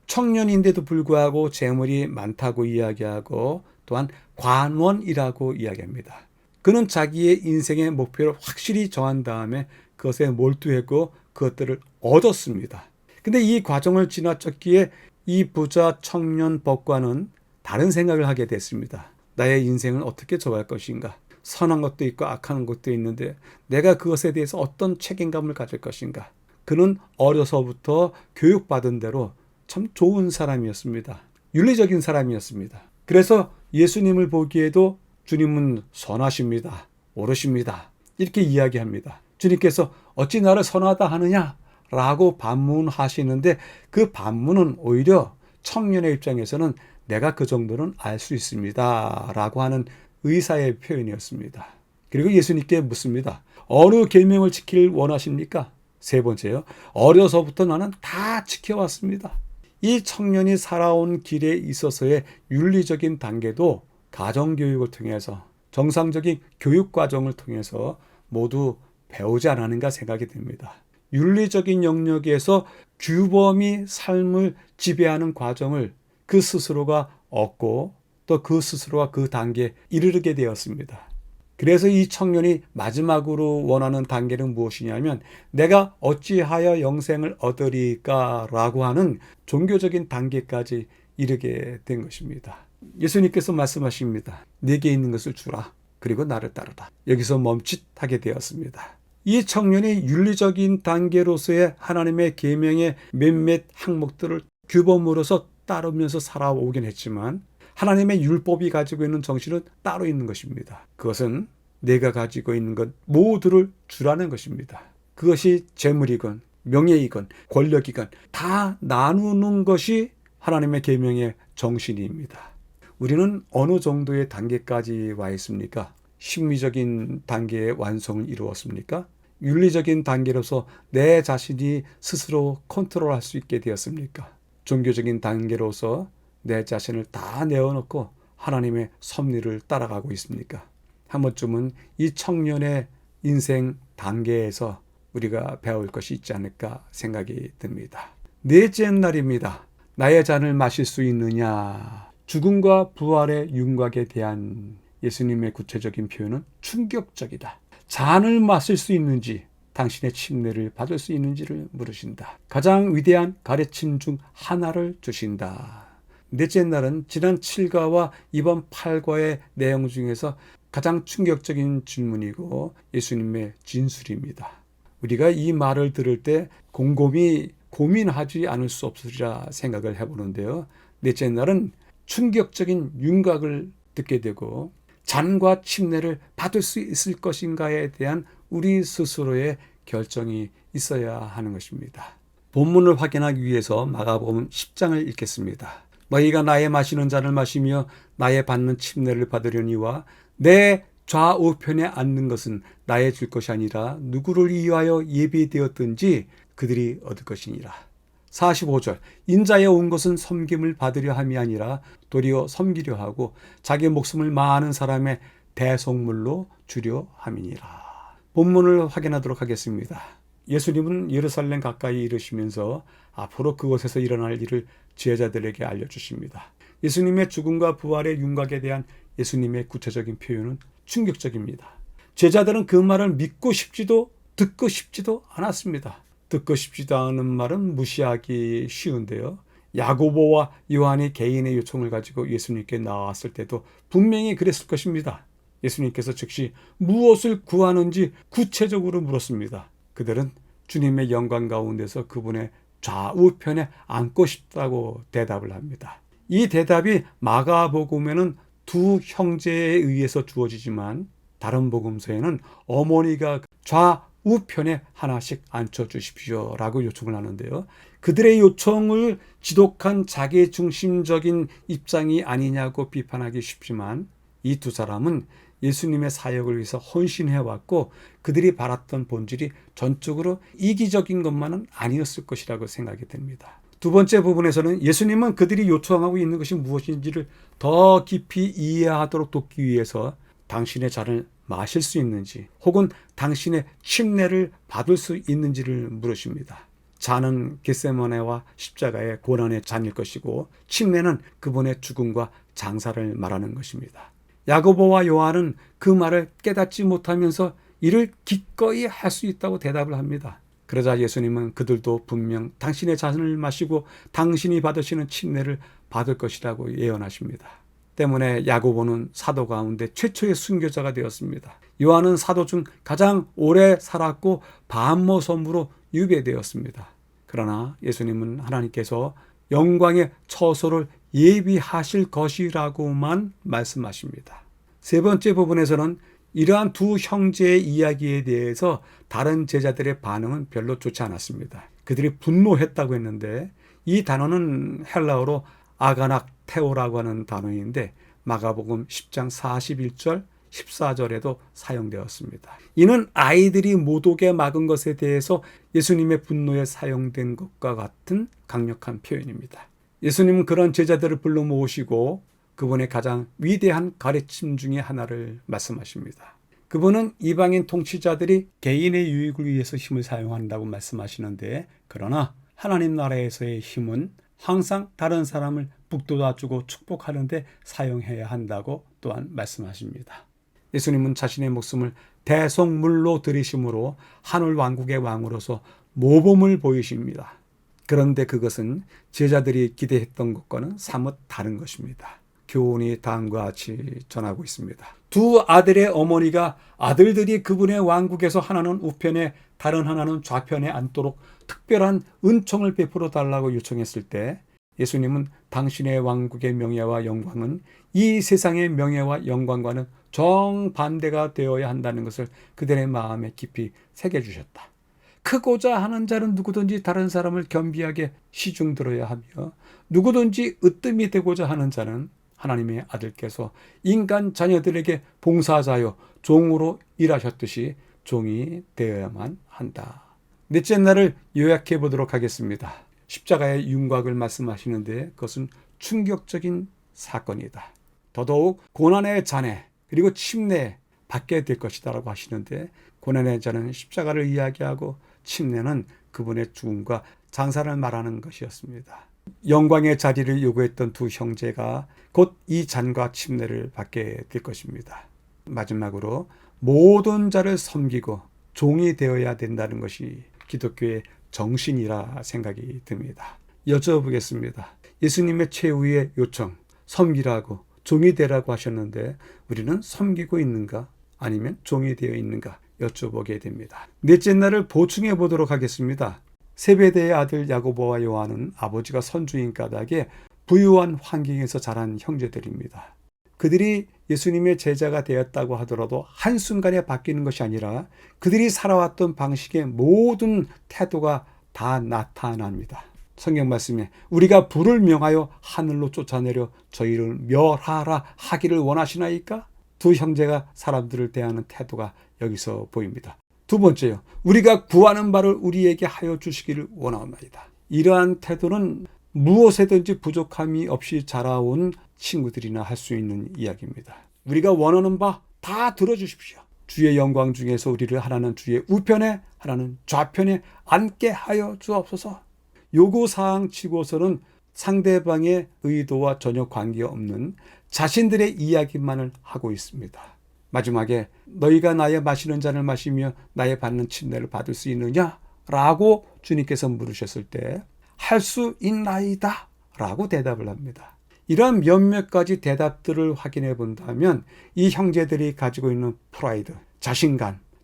청년인데도 불구하고 재물이 많다고 이야기하고 또한 관원이라고 이야기합니다. 그는 자기의 인생의 목표를 확실히 정한 다음에 그것에 몰두했고 그것들을 얻었습니다. 근데 이 과정을 지나쳤기에 이 부자 청년 법관은 다른 생각을 하게 됐습니다. 나의 인생을 어떻게 정할 것인가? 선한 것도 있고 악한 것도 있는데 내가 그것에 대해서 어떤 책임감을 가질 것인가? 그는 어려서부터 교육받은 대로 참 좋은 사람이었습니다. 윤리적인 사람이었습니다. 그래서 예수님을 보기에도 주님은 선하십니다. 옳으십니다. 이렇게 이야기합니다. 주님께서 어찌 나를 선하다 하느냐? 라고 반문하시는데 그 반문은 오히려 청년의 입장에서는 내가 그 정도는 알 수 있습니다. 라고 하는 의사의 표현이었습니다. 그리고 예수님께 묻습니다. 어느 계명을 지키길 원하십니까? 세 번째요. 어려서부터 나는 다 지켜왔습니다. 이 청년이 살아온 길에 있어서의 윤리적인 단계도 가정교육을 통해서 정상적인 교육과정을 통해서 모두 배우지 않았는가 생각이 듭니다. 윤리적인 영역에서 규범이 삶을 지배하는 과정을 그 스스로가 얻고 또 그 스스로가 그 단계에 이르게 되었습니다. 그래서 이 청년이 마지막으로 원하는 단계는 무엇이냐면 내가 어찌하여 영생을 얻으리까 라고 하는 종교적인 단계까지 이르게 된 것입니다. 예수님께서 말씀하십니다. 내게 있는 것을 주라. 그리고 나를 따르라. 여기서 멈칫하게 되었습니다. 이 청년이 윤리적인 단계로서의 하나님의 계명의 몇몇 항목들을 규범으로서 따르면서 살아오긴 했지만 하나님의 율법이 가지고 있는 정신은 따로 있는 것입니다. 그것은 내가 가지고 있는 것 모두를 주라는 것입니다. 그것이 재물이건 명예이건 권력이건 다 나누는 것이 하나님의 계명의 정신입니다. 우리는 어느 정도의 단계까지 와 있습니까? 심리적인 단계의 완성을 이루었습니까? 윤리적인 단계로서 내 자신이 스스로 컨트롤할 수 있게 되었습니까? 종교적인 단계로서 내 자신을 다 내어놓고 하나님의 섭리를 따라가고 있습니까? 한 번쯤은 이 청년의 인생 단계에서 우리가 배울 것이 있지 않을까 생각이 듭니다. 넷째 날입니다. 나의 잔을 마실 수 있느냐? 죽음과 부활의 윤곽에 대한 예수님의 구체적인 표현은 충격적이다. 잔을 마실 수 있는지, 당신의 침례를 받을 수 있는지를 물으신다. 가장 위대한 가르침 중 하나를 주신다. 넷째 날은 지난 7과와 이번 8과의 내용 중에서 가장 충격적인 질문이고 예수님의 진술입니다. 우리가 이 말을 들을 때 곰곰이 고민하지 않을 수 없으리라 생각을 해보는데요. 넷째 날은 충격적인 윤곽을 듣게 되고 잔과 침례를 받을 수 있을 것인가에 대한 우리 스스로의 결정이 있어야 하는 것입니다. 본문을 확인하기 위해서 마가복음 10장을 읽겠습니다. 너희가 나의 마시는 잔을 마시며 나의 받는 침례를 받으려니와 내 좌우편에 앉는 것은 나의 줄 것이 아니라 누구를 위하여 예비되었든지 그들이 얻을 것이니라. 45절 인자에 온 것은 섬김을 받으려 함이 아니라 도리어 섬기려 하고 자기 목숨을 많은 사람의 대속물로 주려 함이니라. 본문을 확인하도록 하겠습니다. 예수님은 예루살렘 가까이 이르시면서 앞으로 그곳에서 일어날 일을 제자들에게 알려주십니다. 예수님의 죽음과 부활의 윤곽에 대한 예수님의 구체적인 표현은 충격적입니다. 제자들은 그 말을 믿고 싶지도 듣고 싶지도 않았습니다. 듣고 싶지도 않은 말은 무시하기 쉬운데요. 야고보와 요한이 개인의 요청을 가지고 예수님께 나왔을 때도 분명히 그랬을 것입니다. 예수님께서 즉시 무엇을 구하는지 구체적으로 물었습니다. 그들은 주님의 영광 가운데서 그분의 좌우편에 앉고 싶다고 대답을 합니다. 이 대답이 마가복음에는 두 형제에 의해서 주어지지만 다른 복음서에는 어머니가 좌우편에 하나씩 앉혀주십시오 라고 요청을 하는데요. 그들의 요청을 지독한 자기중심적인 입장이 아니냐고 비판하기 쉽지만 이 두 사람은 예수님의 사역을 위해서 헌신해왔고 그들이 바랐던 본질이 전적으로 이기적인 것만은 아니었을 것이라고 생각이 됩니다. 두 번째 부분에서는 예수님은 그들이 요청하고 있는 것이 무엇인지를 더 깊이 이해하도록 돕기 위해서 당신의 잔을 마실 수 있는지 혹은 당신의 침례를 받을 수 있는지를 물으십니다. 잔은 겟세마네와 십자가의 고난의 잔일 것이고 침례는 그분의 죽음과 장사를 말하는 것입니다. 야고보와 요한은 그 말을 깨닫지 못하면서 이를 기꺼이 할 수 있다고 대답을 합니다. 그러자 예수님은 그들도 분명 당신의 잔을 마시고 당신이 받으시는 침례를 받을 것이라고 예언하십니다. 때문에 야고보는 사도 가운데 최초의 순교자가 되었습니다. 요한은 사도 중 가장 오래 살았고 반모 섬으로 유배되었습니다. 그러나 예수님은 하나님께서 영광의 처소를 예비하실 것이라고만 말씀하십니다. 세 번째 부분에서는 이러한 두 형제의 이야기에 대해서 다른 제자들의 반응은 별로 좋지 않았습니다. 그들이 분노했다고 했는데 이 단어는 헬라어로 아가낙테오라고 하는 단어인데 마가복음 10장 41절 14절에도 사용되었습니다. 이는 아이들이 못 오게 막은 것에 대해서 예수님의 분노에 사용된 것과 같은 강력한 표현입니다. 예수님은 그런 제자들을 불러 모으시고 그분의 가장 위대한 가르침 중에 하나를 말씀하십니다. 그분은 이방인 통치자들이 개인의 유익을 위해서 힘을 사용한다고 말씀하시는데 그러나 하나님 나라에서의 힘은 항상 다른 사람을 북돋아주고 축복하는 데 사용해야 한다고 또한 말씀하십니다. 예수님은 자신의 목숨을 대속물로 들이심으로 하늘 왕국의 왕으로서 모범을 보이십니다. 그런데 그것은 제자들이 기대했던 것과는 사뭇 다른 것입니다. 교훈이 다음과 같이 전하고 있습니다. 두 아들의 어머니가 아들들이 그분의 왕국에서 하나는 우편에 다른 하나는 좌편에 앉도록 특별한 은총을 베풀어 달라고 요청했을 때 예수님은 당신의 왕국의 명예와 영광은 이 세상의 명예와 영광과는 정반대가 되어야 한다는 것을 그들의 마음에 깊이 새겨주셨다. 크고자 하는 자는 누구든지 다른 사람을 겸비하게 시중 들어야 하며 누구든지 으뜸이 되고자 하는 자는 하나님의 아들께서 인간 자녀들에게 봉사자여 종으로 일하셨듯이 종이 되어야만 한다. 넷째 날을 요약해 보도록 하겠습니다. 십자가의 윤곽을 말씀하시는데 그것은 충격적인 사건이다. 더더욱 고난의 잔해 그리고 침례 받게 될 것이다 라고 하시는데 고난의 잔은 십자가를 이야기하고 침례는 그분의 죽음과 장사를 말하는 것이었습니다. 영광의 자리를 요구했던 두 형제가 곧 이 잔과 침례를 받게 될 것입니다. 마지막으로 모든 자를 섬기고 종이 되어야 된다는 것이 기독교의 정신이라 생각이 듭니다. 여쭤보겠습니다. 예수님의 최후의 요청, 섬기라고 종이 되라고 하셨는데 우리는 섬기고 있는가 아니면 종이 되어 있는가 여쭤보게 됩니다. 넷째 날을 보충해 보도록 하겠습니다. 세베대의 아들 야고보와 요한은 아버지가 선주인 까닭에 부유한 환경에서 자란 형제들입니다. 그들이 예수님의 제자가 되었다고 하더라도 한순간에 바뀌는 것이 아니라 그들이 살아왔던 방식의 모든 태도가 다 나타납니다. 성경 말씀에 우리가 불을 명하여 하늘로 쫓아내려 저희를 멸하라 하기를 원하시나이까? 두 형제가 사람들을 대하는 태도가 여기서 보입니다. 두 번째요. 우리가 구하는 바를 우리에게 하여 주시기를 원하옵나이다. 이러한 태도는 무엇에든지 부족함이 없이 자라온 친구들이나 할 수 있는 이야기입니다. 우리가 원하는 바 다 들어주십시오. 주의 영광 중에서 우리를 하나는 주의 우편에 하나는 좌편에 앉게 하여 주옵소서. 요구사항 치고서는 상대방의 의도와 전혀 관계없는 자신들의 이야기만을 하고 있습니다. 마지막에 너희가 나의 마시는 잔을 마시며 나의 받는 침례를 받을 수 있느냐? 라고 주님께서 물으셨을 때 할 수 있나이다 라고 대답을 합니다. 이러한 몇몇 가지 대답들을 확인해 본다면 이 형제들이 가지고 있는 프라이드,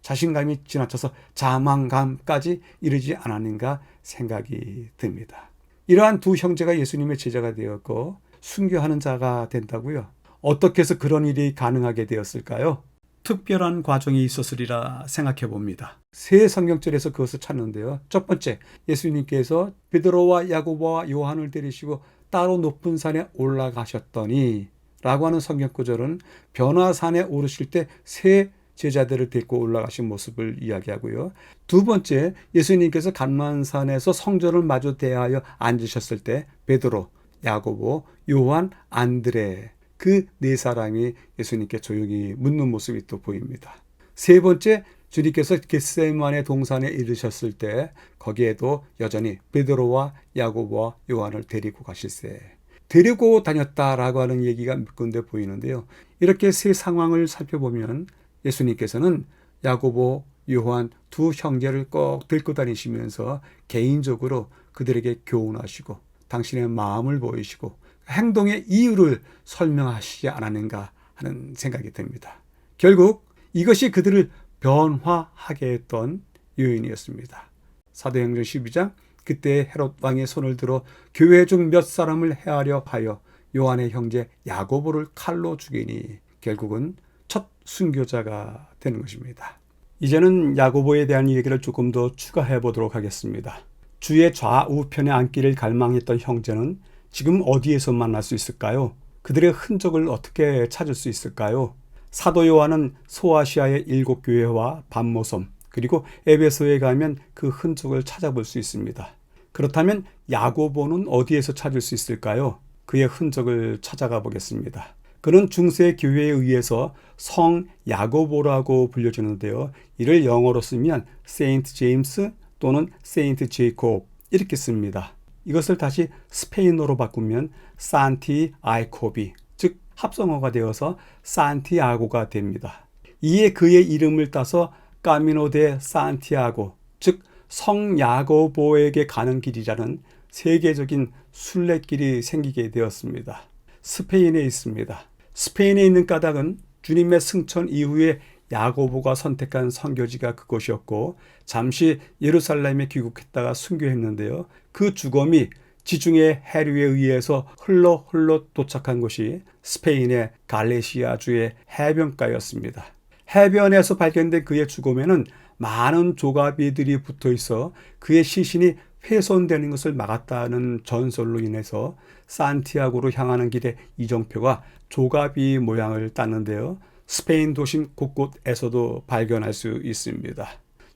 자신감이 지나쳐서 자만감까지 이르지 않았는가 생각이 듭니다. 이러한 두 형제가 예수님의 제자가 되었고 순교하는 자가 된다고요? 어떻게 해서 그런 일이 가능하게 되었을까요? 특별한 과정이 있었으리라 생각해 봅니다. 세 성경절에서 그것을 찾는데요. 첫 번째, 예수님께서 베드로와 야고보와 요한을 데리시고 따로 높은 산에 올라가셨더니 라고 하는 성경 구절은 변화산에 오르실 때 세 제자들을 데리고 올라가신 모습을 이야기하고요. 두 번째, 예수님께서 감난산에서 성전을 마주 대하여 앉으셨을 때 베드로, 야고보, 요한, 안드레 그 네 사람이 예수님께 조용히 묻는 모습이 또 보입니다. 세 번째, 주님께서 겟세마네 동산에 이르셨을 때 거기에도 여전히 베드로와 야고보와 요한을 데리고 가실세. 데리고 다녔다라고 하는 얘기가 몇 군데 보이는데요. 이렇게 세 상황을 살펴보면 예수님께서는 야고보, 요한 두 형제를 꼭 데리고 다니시면서 개인적으로 그들에게 교훈하시고 당신의 마음을 보이시고 행동의 이유를 설명하시지 않았는가 하는 생각이 듭니다. 결국 이것이 그들을 변화하게 했던 요인이었습니다. 사도행전 12장, 그때 헤롯 왕의 손을 들어 교회 중 몇 사람을 해하려 하여 요한의 형제 야고보를 칼로 죽이니 결국은 첫 순교자가 되는 것입니다. 이제는 야고보에 대한 얘기를 조금 더 추가해 보도록 하겠습니다. 주의 좌우편에 앉기를 갈망했던 형제는 지금 어디에서 만날 수 있을까요? 그들의 흔적을 어떻게 찾을 수 있을까요? 사도 요한은 소아시아의 7교회와 반모섬 그리고 에베소에 가면 그 흔적을 찾아볼 수 있습니다. 그렇다면 야고보는 어디에서 찾을 수 있을까요? 그의 흔적을 찾아가 보겠습니다. 그는 중세 교회에 의해서 성 야고보라고 불려지는데요. 이를 영어로 쓰면 세인트 제임스 또는 세인트 제이콥 이렇게 씁니다. 이것을 다시 스페인어로 바꾸면 산티아이코비, 즉 합성어가 되어서 산티아고가 됩니다. 이에 그의 이름을 따서 까미노 데 산티아고, 즉 성야고보에게 가는 길이라는 세계적인 순례길이 생기게 되었습니다. 스페인에 있습니다. 스페인에 있는 까닭은 주님의 승천 이후에 야고보가 선택한 선교지가 그곳이었고 잠시 예루살렘에 귀국했다가 순교했는데요. 그 주검이 지중해 해류에 의해서 흘러 도착한 곳이 스페인의 갈레시아주의 해변가였습니다. 해변에서 발견된 그의 주검에는 많은 조가비들이 붙어 있어 그의 시신이 훼손되는 것을 막았다는 전설로 인해서 산티아고로 향하는 길에 이정표가 조가비 모양을 땄는데요. 스페인 도심 곳곳에서도 발견할 수 있습니다.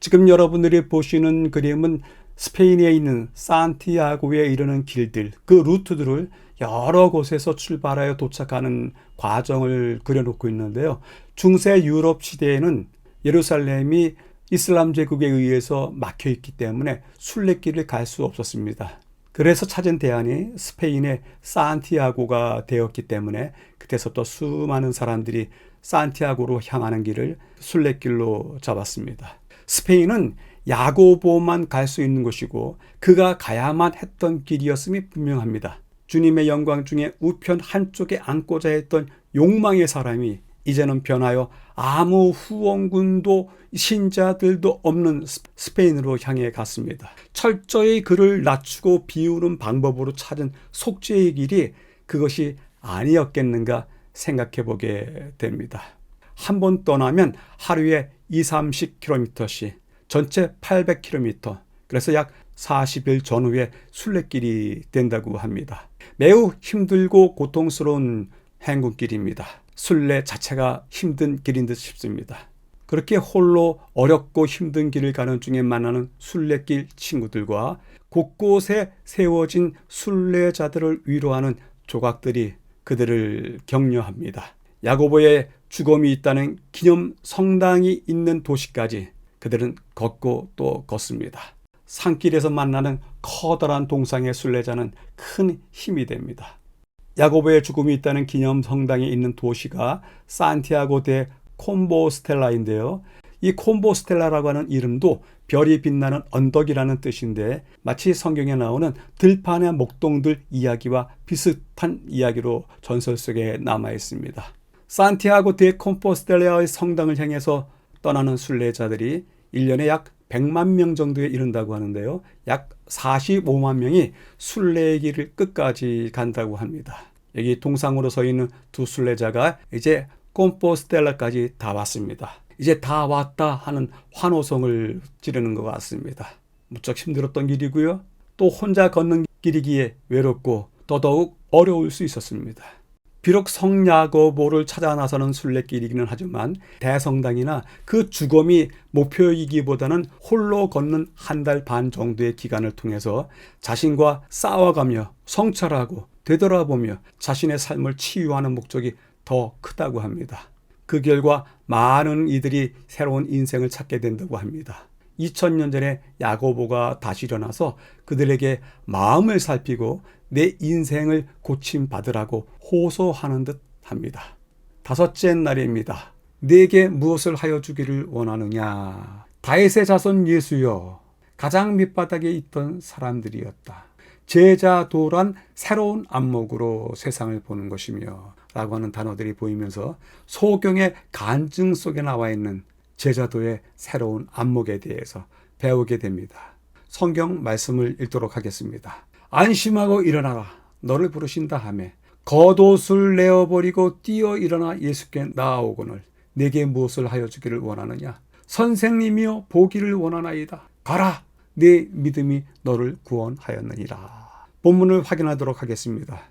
지금 여러분들이 보시는 그림은 스페인에 있는 산티아고에 이르는 길들, 그 루트들을 여러 곳에서 출발하여 도착하는 과정을 그려놓고 있는데요. 중세 유럽 시대에는 예루살렘이 이슬람 제국에 의해서 막혀 있기 때문에 순례길을 갈 수 없었습니다. 그래서 찾은 대안이 스페인의 산티아고가 되었기 때문에 그때서부터 수많은 사람들이 산티아고로 향하는 길을 순례길로 잡았습니다. 스페인은 야고보만 갈 수 있는 곳이고 그가 가야만 했던 길이었음이 분명합니다. 주님의 영광 중에 우편 한쪽에 앉고자 했던 욕망의 사람이 이제는 변하여 아무 후원군도 신자들도 없는 스페인으로 향해 갔습니다. 철저히 그를 낮추고 비우는 방법으로 찾은 속죄의 길이 그것이 아니었겠는가 생각해 보게 됩니다. 한 번 떠나면 하루에 20-30km씩 전체 800km, 그래서 약 40일 전후에 순례길이 된다고 합니다. 매우 힘들고 고통스러운 행군길입니다. 순례 자체가 힘든 길인 듯 싶습니다. 그렇게 홀로 어렵고 힘든 길을 가는 중에 만나는 순례길 친구들과 곳곳에 세워진 순례자들을 위로하는 조각들이 그들을 격려합니다. 야고보의 주검이 있다는 기념 성당이 있는 도시까지 그들은 걷고 또 걷습니다. 산길에서 만나는 커다란 동상의 순례자는 큰 힘이 됩니다. 야고보의 죽음이 있다는 기념 성당이 있는 도시가 산티아고 데 콤보스텔라인데요. 이 콤보스텔라라고 하는 이름도 별이 빛나는 언덕이라는 뜻인데 마치 성경에 나오는 들판의 목동들 이야기와 비슷한 이야기로 전설 속에 남아 있습니다. 산티아고 데 콤보스텔라의 성당을 향해서 떠나는 순례자들이 1년에 약 100만 명 정도에 이른다고 하는데요. 약 45만 명이 순례의 길을 끝까지 간다고 합니다. 여기 동상으로 서 있는 두 순례자가 이제 콤포스텔라까지 다 왔습니다. 이제 다 왔다 하는 환호성을 지르는 것 같습니다. 무척 힘들었던 길이고요. 또 혼자 걷는 길이기에 외롭고 더더욱 어려울 수 있었습니다. 비록 성야고보를 찾아 나서는 순례길이기는 하지만 대성당이나 그 주검이 목표이기보다는 홀로 걷는 한 달 반 정도의 기간을 통해서 자신과 싸워가며 성찰하고 되돌아보며 자신의 삶을 치유하는 목적이 더 크다고 합니다. 그 결과 많은 이들이 새로운 인생을 찾게 된다고 합니다. 2000년 전에 야고보가 다시 일어나서 그들에게 마음을 살피고 내 인생을 고침받으라고 호소하는 듯 합니다. 다섯째 날입니다. 내게 무엇을 하여 주기를 원하느냐? 다윗의 자손 예수여, 가장 밑바닥에 있던 사람들이었다. 제자도란 새로운 안목으로 세상을 보는 것이며 라고 하는 단어들이 보이면서 소경의 간증 속에 나와 있는 제자도의 새로운 안목에 대해서 배우게 됩니다. 성경 말씀을 읽도록 하겠습니다. 안심하고 일어나라. 너를 부르신다 하매 겉옷을 내어버리고 뛰어 일어나 예수께 나아오거늘 내게 무엇을 하여 주기를 원하느냐? 선생님이여 보기를 원하나이다. 가라. 내 믿음이 너를 구원하였느니라. 본문을 확인하도록 하겠습니다.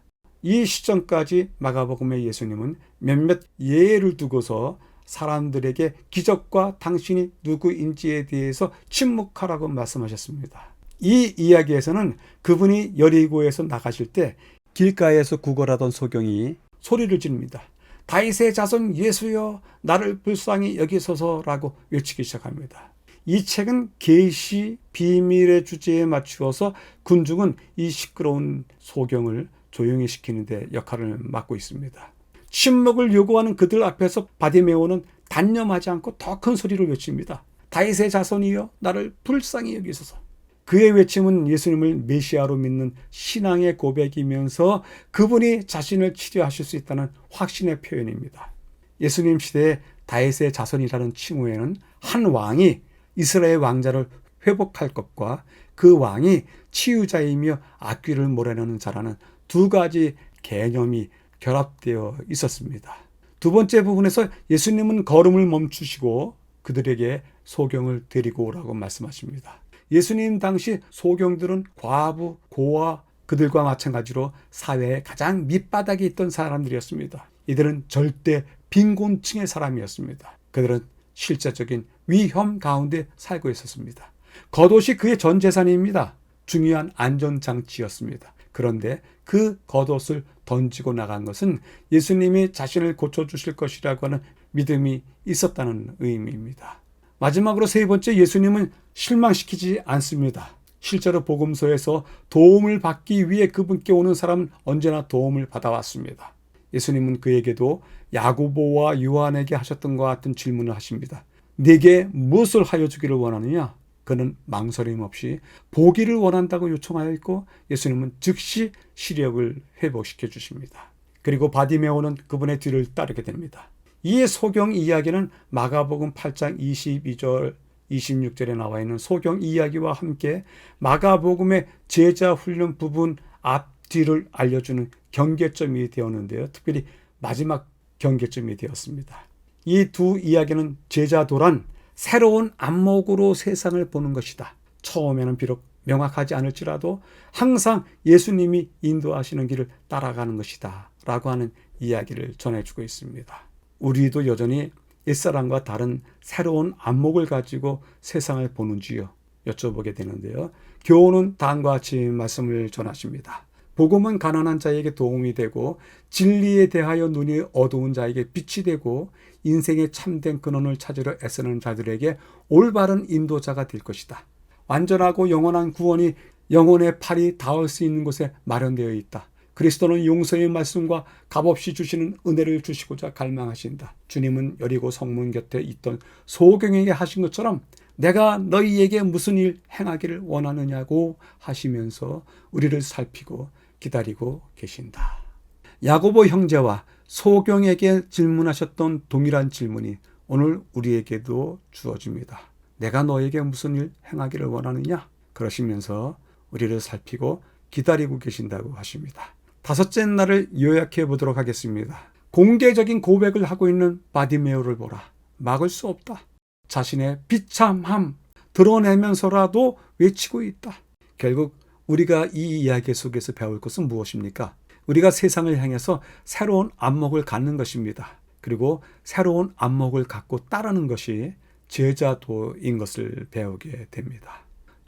이 시점까지 마가복음의 예수님은 몇몇 예를 두고서 사람들에게 기적과 당신이 누구인지에 대해서 침묵하라고 말씀하셨습니다. 이 이야기에서는 그분이 여리고에서 나가실 때 길가에서 구걸하던 소경이 소리를 지릅니다. 다윗의 자손 예수여, 나를 불쌍히 여기소서라고 외치기 시작합니다. 이 책은 계시 비밀의 주제에 맞추어서 군중은 이 시끄러운 소경을 조용히 시키는 데 역할을 맡고 있습니다. 침묵을 요구하는 그들 앞에서 바디메오는 단념하지 않고 더 큰 소리를 외칩니다. 다윗의 자손이여, 나를 불쌍히 여기소서. 그의 외침은 예수님을 메시아로 믿는 신앙의 고백이면서 그분이 자신을 치료하실 수 있다는 확신의 표현입니다. 예수님 시대에 다윗의 자손이라는 칭호에는 한 왕이 이스라엘 왕자를 회복할 것과 그 왕이 치유자이며 악귀를 몰아내는 자라는 두 가지 개념이 결합되어 있었습니다. 두 번째 부분에서 예수님은 걸음을 멈추시고 그들에게 소경을 데리고 오라고 말씀하십니다. 예수님 당시 소경들은 과부, 고아, 그들과 마찬가지로 사회의 가장 밑바닥에 있던 사람들이었습니다. 이들은 절대 빈곤층의 사람이었습니다. 그들은 실제적인 위험 가운데 살고 있었습니다. 겉옷이 그의 전 재산입니다. 중요한 안전장치였습니다. 그런데 그 겉옷을 던지고 나간 것은 예수님이 자신을 고쳐주실 것이라고 하는 믿음이 있었다는 의미입니다. 마지막으로 세 번째, 예수님은 실망시키지 않습니다. 실제로 복음서에서 도움을 받기 위해 그분께 오는 사람은 언제나 도움을 받아왔습니다. 예수님은 그에게도 야고보와 요한에게 하셨던 것 같은 질문을 하십니다. 네게 무엇을 하여 주기를 원하느냐? 그는 망설임 없이 보기를 원한다고 요청하여 있고 예수님은 즉시 시력을 회복시켜 주십니다. 그리고 바디메오는 그분의 뒤를 따르게 됩니다. 이 소경 이야기는 마가복음 8장 22절 26절에 나와 있는 소경 이야기와 함께 마가복음의 제자 훈련 부분 앞뒤를 알려주는 경계점이 되었는데요. 특별히 마지막 경계점이 되었습니다. 이 두 이야기는 제자도란 새로운 안목으로 세상을 보는 것이다. 처음에는 비록 명확하지 않을지라도 항상 예수님이 인도하시는 길을 따라가는 것이다 라고 하는 이야기를 전해주고 있습니다. 우리도 여전히 옛사람과 다른 새로운 안목을 가지고 세상을 보는지요? 여쭤보게 되는데요. 교훈은 다음과 같이 말씀을 전하십니다. 복음은 가난한 자에게 도움이 되고 진리에 대하여 눈이 어두운 자에게 빛이 되고 인생의 참된 근원을 찾으려 애쓰는 자들에게 올바른 인도자가 될 것이다. 완전하고 영원한 구원이 영혼의 팔이 닿을 수 있는 곳에 마련되어 있다. 그리스도는 용서의 말씀과 값없이 주시는 은혜를 주시고자 갈망하신다. 주님은 여리고 성문 곁에 있던 소경에게 하신 것처럼 내가 너희에게 무슨 일 행하기를 원하느냐고 하시면서 우리를 살피고 기다리고 계신다. 야고보 형제와 소경에게 질문하셨던 동일한 질문이 오늘 우리에게도 주어집니다. 내가 너에게 무슨 일 행하기를 원하느냐? 그러시면서 우리를 살피고 기다리고 계신다고 하십니다. 다섯째 날을 요약해 보도록 하겠습니다. 공개적인 고백을 하고 있는 바디메오를 보라. 막을 수 없다. 자신의 비참함 드러내면서라도 외치고 있다. 결국 우리가 이 이야기 속에서 배울 것은 무엇입니까? 우리가 세상을 향해서 새로운 안목을 갖는 것입니다. 그리고 새로운 안목을 갖고 따르는 것이 제자도인 것을 배우게 됩니다.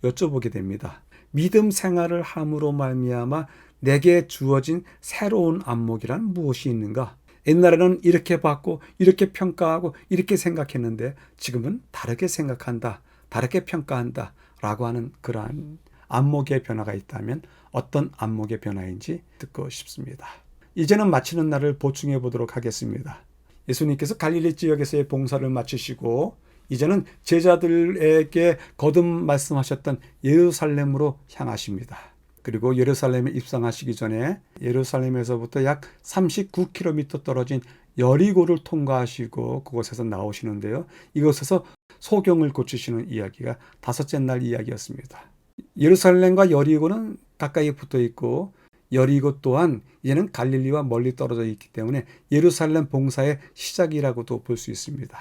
여쭤보게 됩니다. 믿음 생활을 함으로 말미암아 내게 주어진 새로운 안목이란 무엇이 있는가? 옛날에는 이렇게 봤고 이렇게 평가하고 이렇게 생각했는데 지금은 다르게 생각한다, 다르게 평가한다 라고 하는 그러한 안목의 변화가 있다면 어떤 안목의 변화인지 듣고 싶습니다. 이제는 마치는 날을 보충해 보도록 하겠습니다. 예수님께서 갈릴리 지역에서의 봉사를 마치시고 이제는 제자들에게 거듭 말씀하셨던 예루살렘으로 향하십니다. 그리고 예루살렘에 입성하시기 전에 예루살렘에서부터 약 39km 떨어진 여리고를 통과하시고 그곳에서 나오시는데요. 이곳에서 소경을 고치시는 이야기가 다섯째 날 이야기였습니다. 예루살렘과 여리고는 가까이 붙어 있고 여리고 또한 이제는 갈릴리와 멀리 떨어져 있기 때문에 예루살렘 봉사의 시작이라고도 볼 수 있습니다.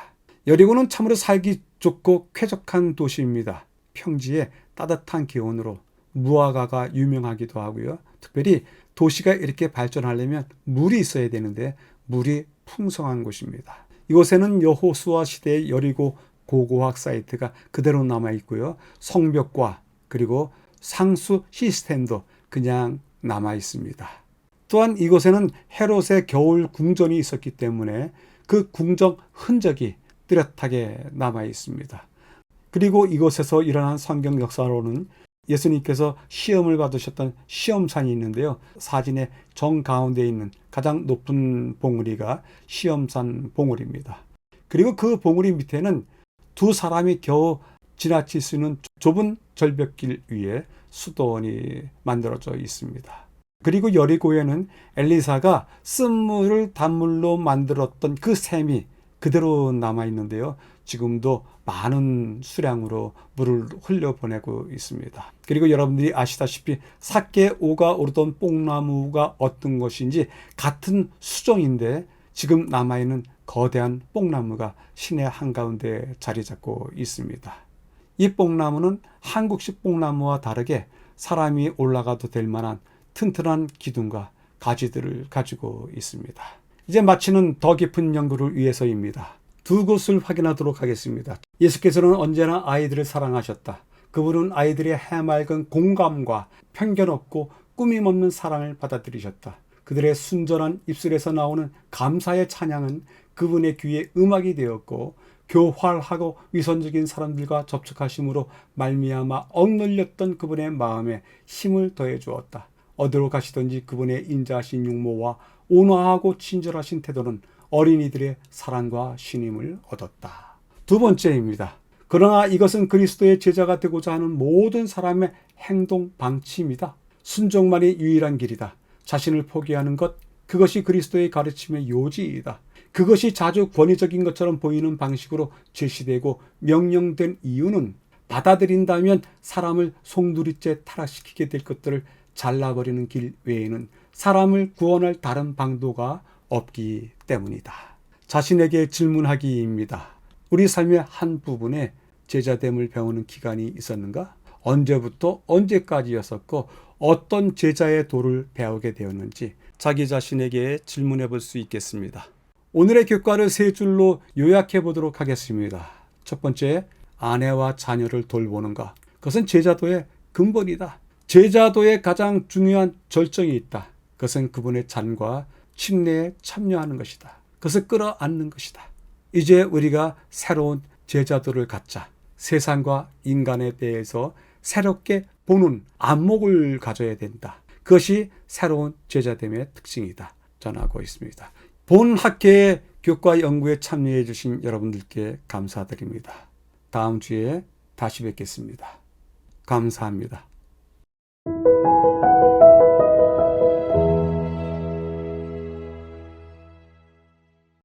여리고는 참으로 살기 좋고 쾌적한 도시입니다. 평지에 따뜻한 기온으로 무화과가 유명하기도 하고요. 특별히 도시가 이렇게 발전하려면 물이 있어야 되는데 물이 풍성한 곳입니다. 이곳에는 여호수아 시대의 여리고 고고학 사이트가 그대로 남아 있고요. 성벽과 그리고 상수 시스템도 그냥 남아 있습니다. 또한 이곳에는 헤롯의 겨울 궁전이 있었기 때문에 그 궁정 흔적이 뚜렷하게 남아 있습니다. 그리고 이곳에서 일어난 성경 역사로는 예수님께서 시험을 받으셨던 시험산이 있는데요. 사진의 정가운데 있는 가장 높은 봉우리가 시험산 봉우리입니다. 그리고 그 봉우리 밑에는 두 사람이 겨우 지나칠 수 있는 좁은 절벽길 위에 수도원이 만들어져 있습니다. 그리고 여리고에는 엘리사가 쓴물을 단물로 만들었던 그 샘이 그대로 남아 있는데요. 지금도 많은 수량으로 물을 흘려보내고 있습니다. 그리고 여러분들이 아시다시피 삭개 오가 오르던 뽕나무가 어떤 것인지 같은 수종인데 지금 남아있는 거대한 뽕나무가 시내 한가운데 자리 잡고 있습니다. 이 뽕나무는 한국식 뽕나무와 다르게 사람이 올라가도 될 만한 튼튼한 기둥과 가지들을 가지고 있습니다. 이제 마치는 더 깊은 연구를 위해서입니다. 두 곳을 확인하도록 하겠습니다. 예수께서는 언제나 아이들을 사랑하셨다. 그분은 아이들의 해맑은 공감과 편견 없고 꾸밈 없는 사랑을 받아들이셨다. 그들의 순전한 입술에서 나오는 감사의 찬양은 그분의 귀에 음악이 되었고 교활하고 위선적인 사람들과 접촉하심으로 말미암아 억눌렸던 그분의 마음에 힘을 더해 주었다. 어디로 가시든지 그분의 인자하신 용모와 온화하고 친절하신 태도는 어린이들의 사랑과 신임을 얻었다. 두 번째입니다. 그러나 이것은 그리스도의 제자가 되고자 하는 모든 사람의 행동 방침이다. 순종만이 유일한 길이다. 자신을 포기하는 것, 그것이 그리스도의 가르침의 요지이다. 그것이 자주 권위적인 것처럼 보이는 방식으로 제시되고 명령된 이유는 받아들인다면 사람을 송두리째 타락시키게 될 것들을 잘라버리는 길 외에는 사람을 구원할 다른 방도가 없기 때문이다. 자신에게 질문하기입니다. 우리 삶의 한 부분에 제자됨을 배우는 기간이 있었는가? 언제부터 언제까지였었고 어떤 제자의 도를 배우게 되었는지 자기 자신에게 질문해 볼 수 있겠습니다. 오늘의 교과를 세 줄로 요약해 보도록 하겠습니다. 첫 번째, 아내와 자녀를 돌보는가? 그것은 제자도의 근본이다. 제자도에 가장 중요한 절정이 있다. 그것은 그분의 잔과 침례에 참여하는 것이다. 그것을 끌어안는 것이다. 이제 우리가 새로운 제자도를 갖자. 세상과 인간에 대해서 새롭게 보는 안목을 가져야 된다. 그것이 새로운 제자됨의 특징이다. 전하고 있습니다. 본 학회의 교과 연구에 참여해 주신 여러분들께 감사드립니다. 다음 주에 다시 뵙겠습니다. 감사합니다.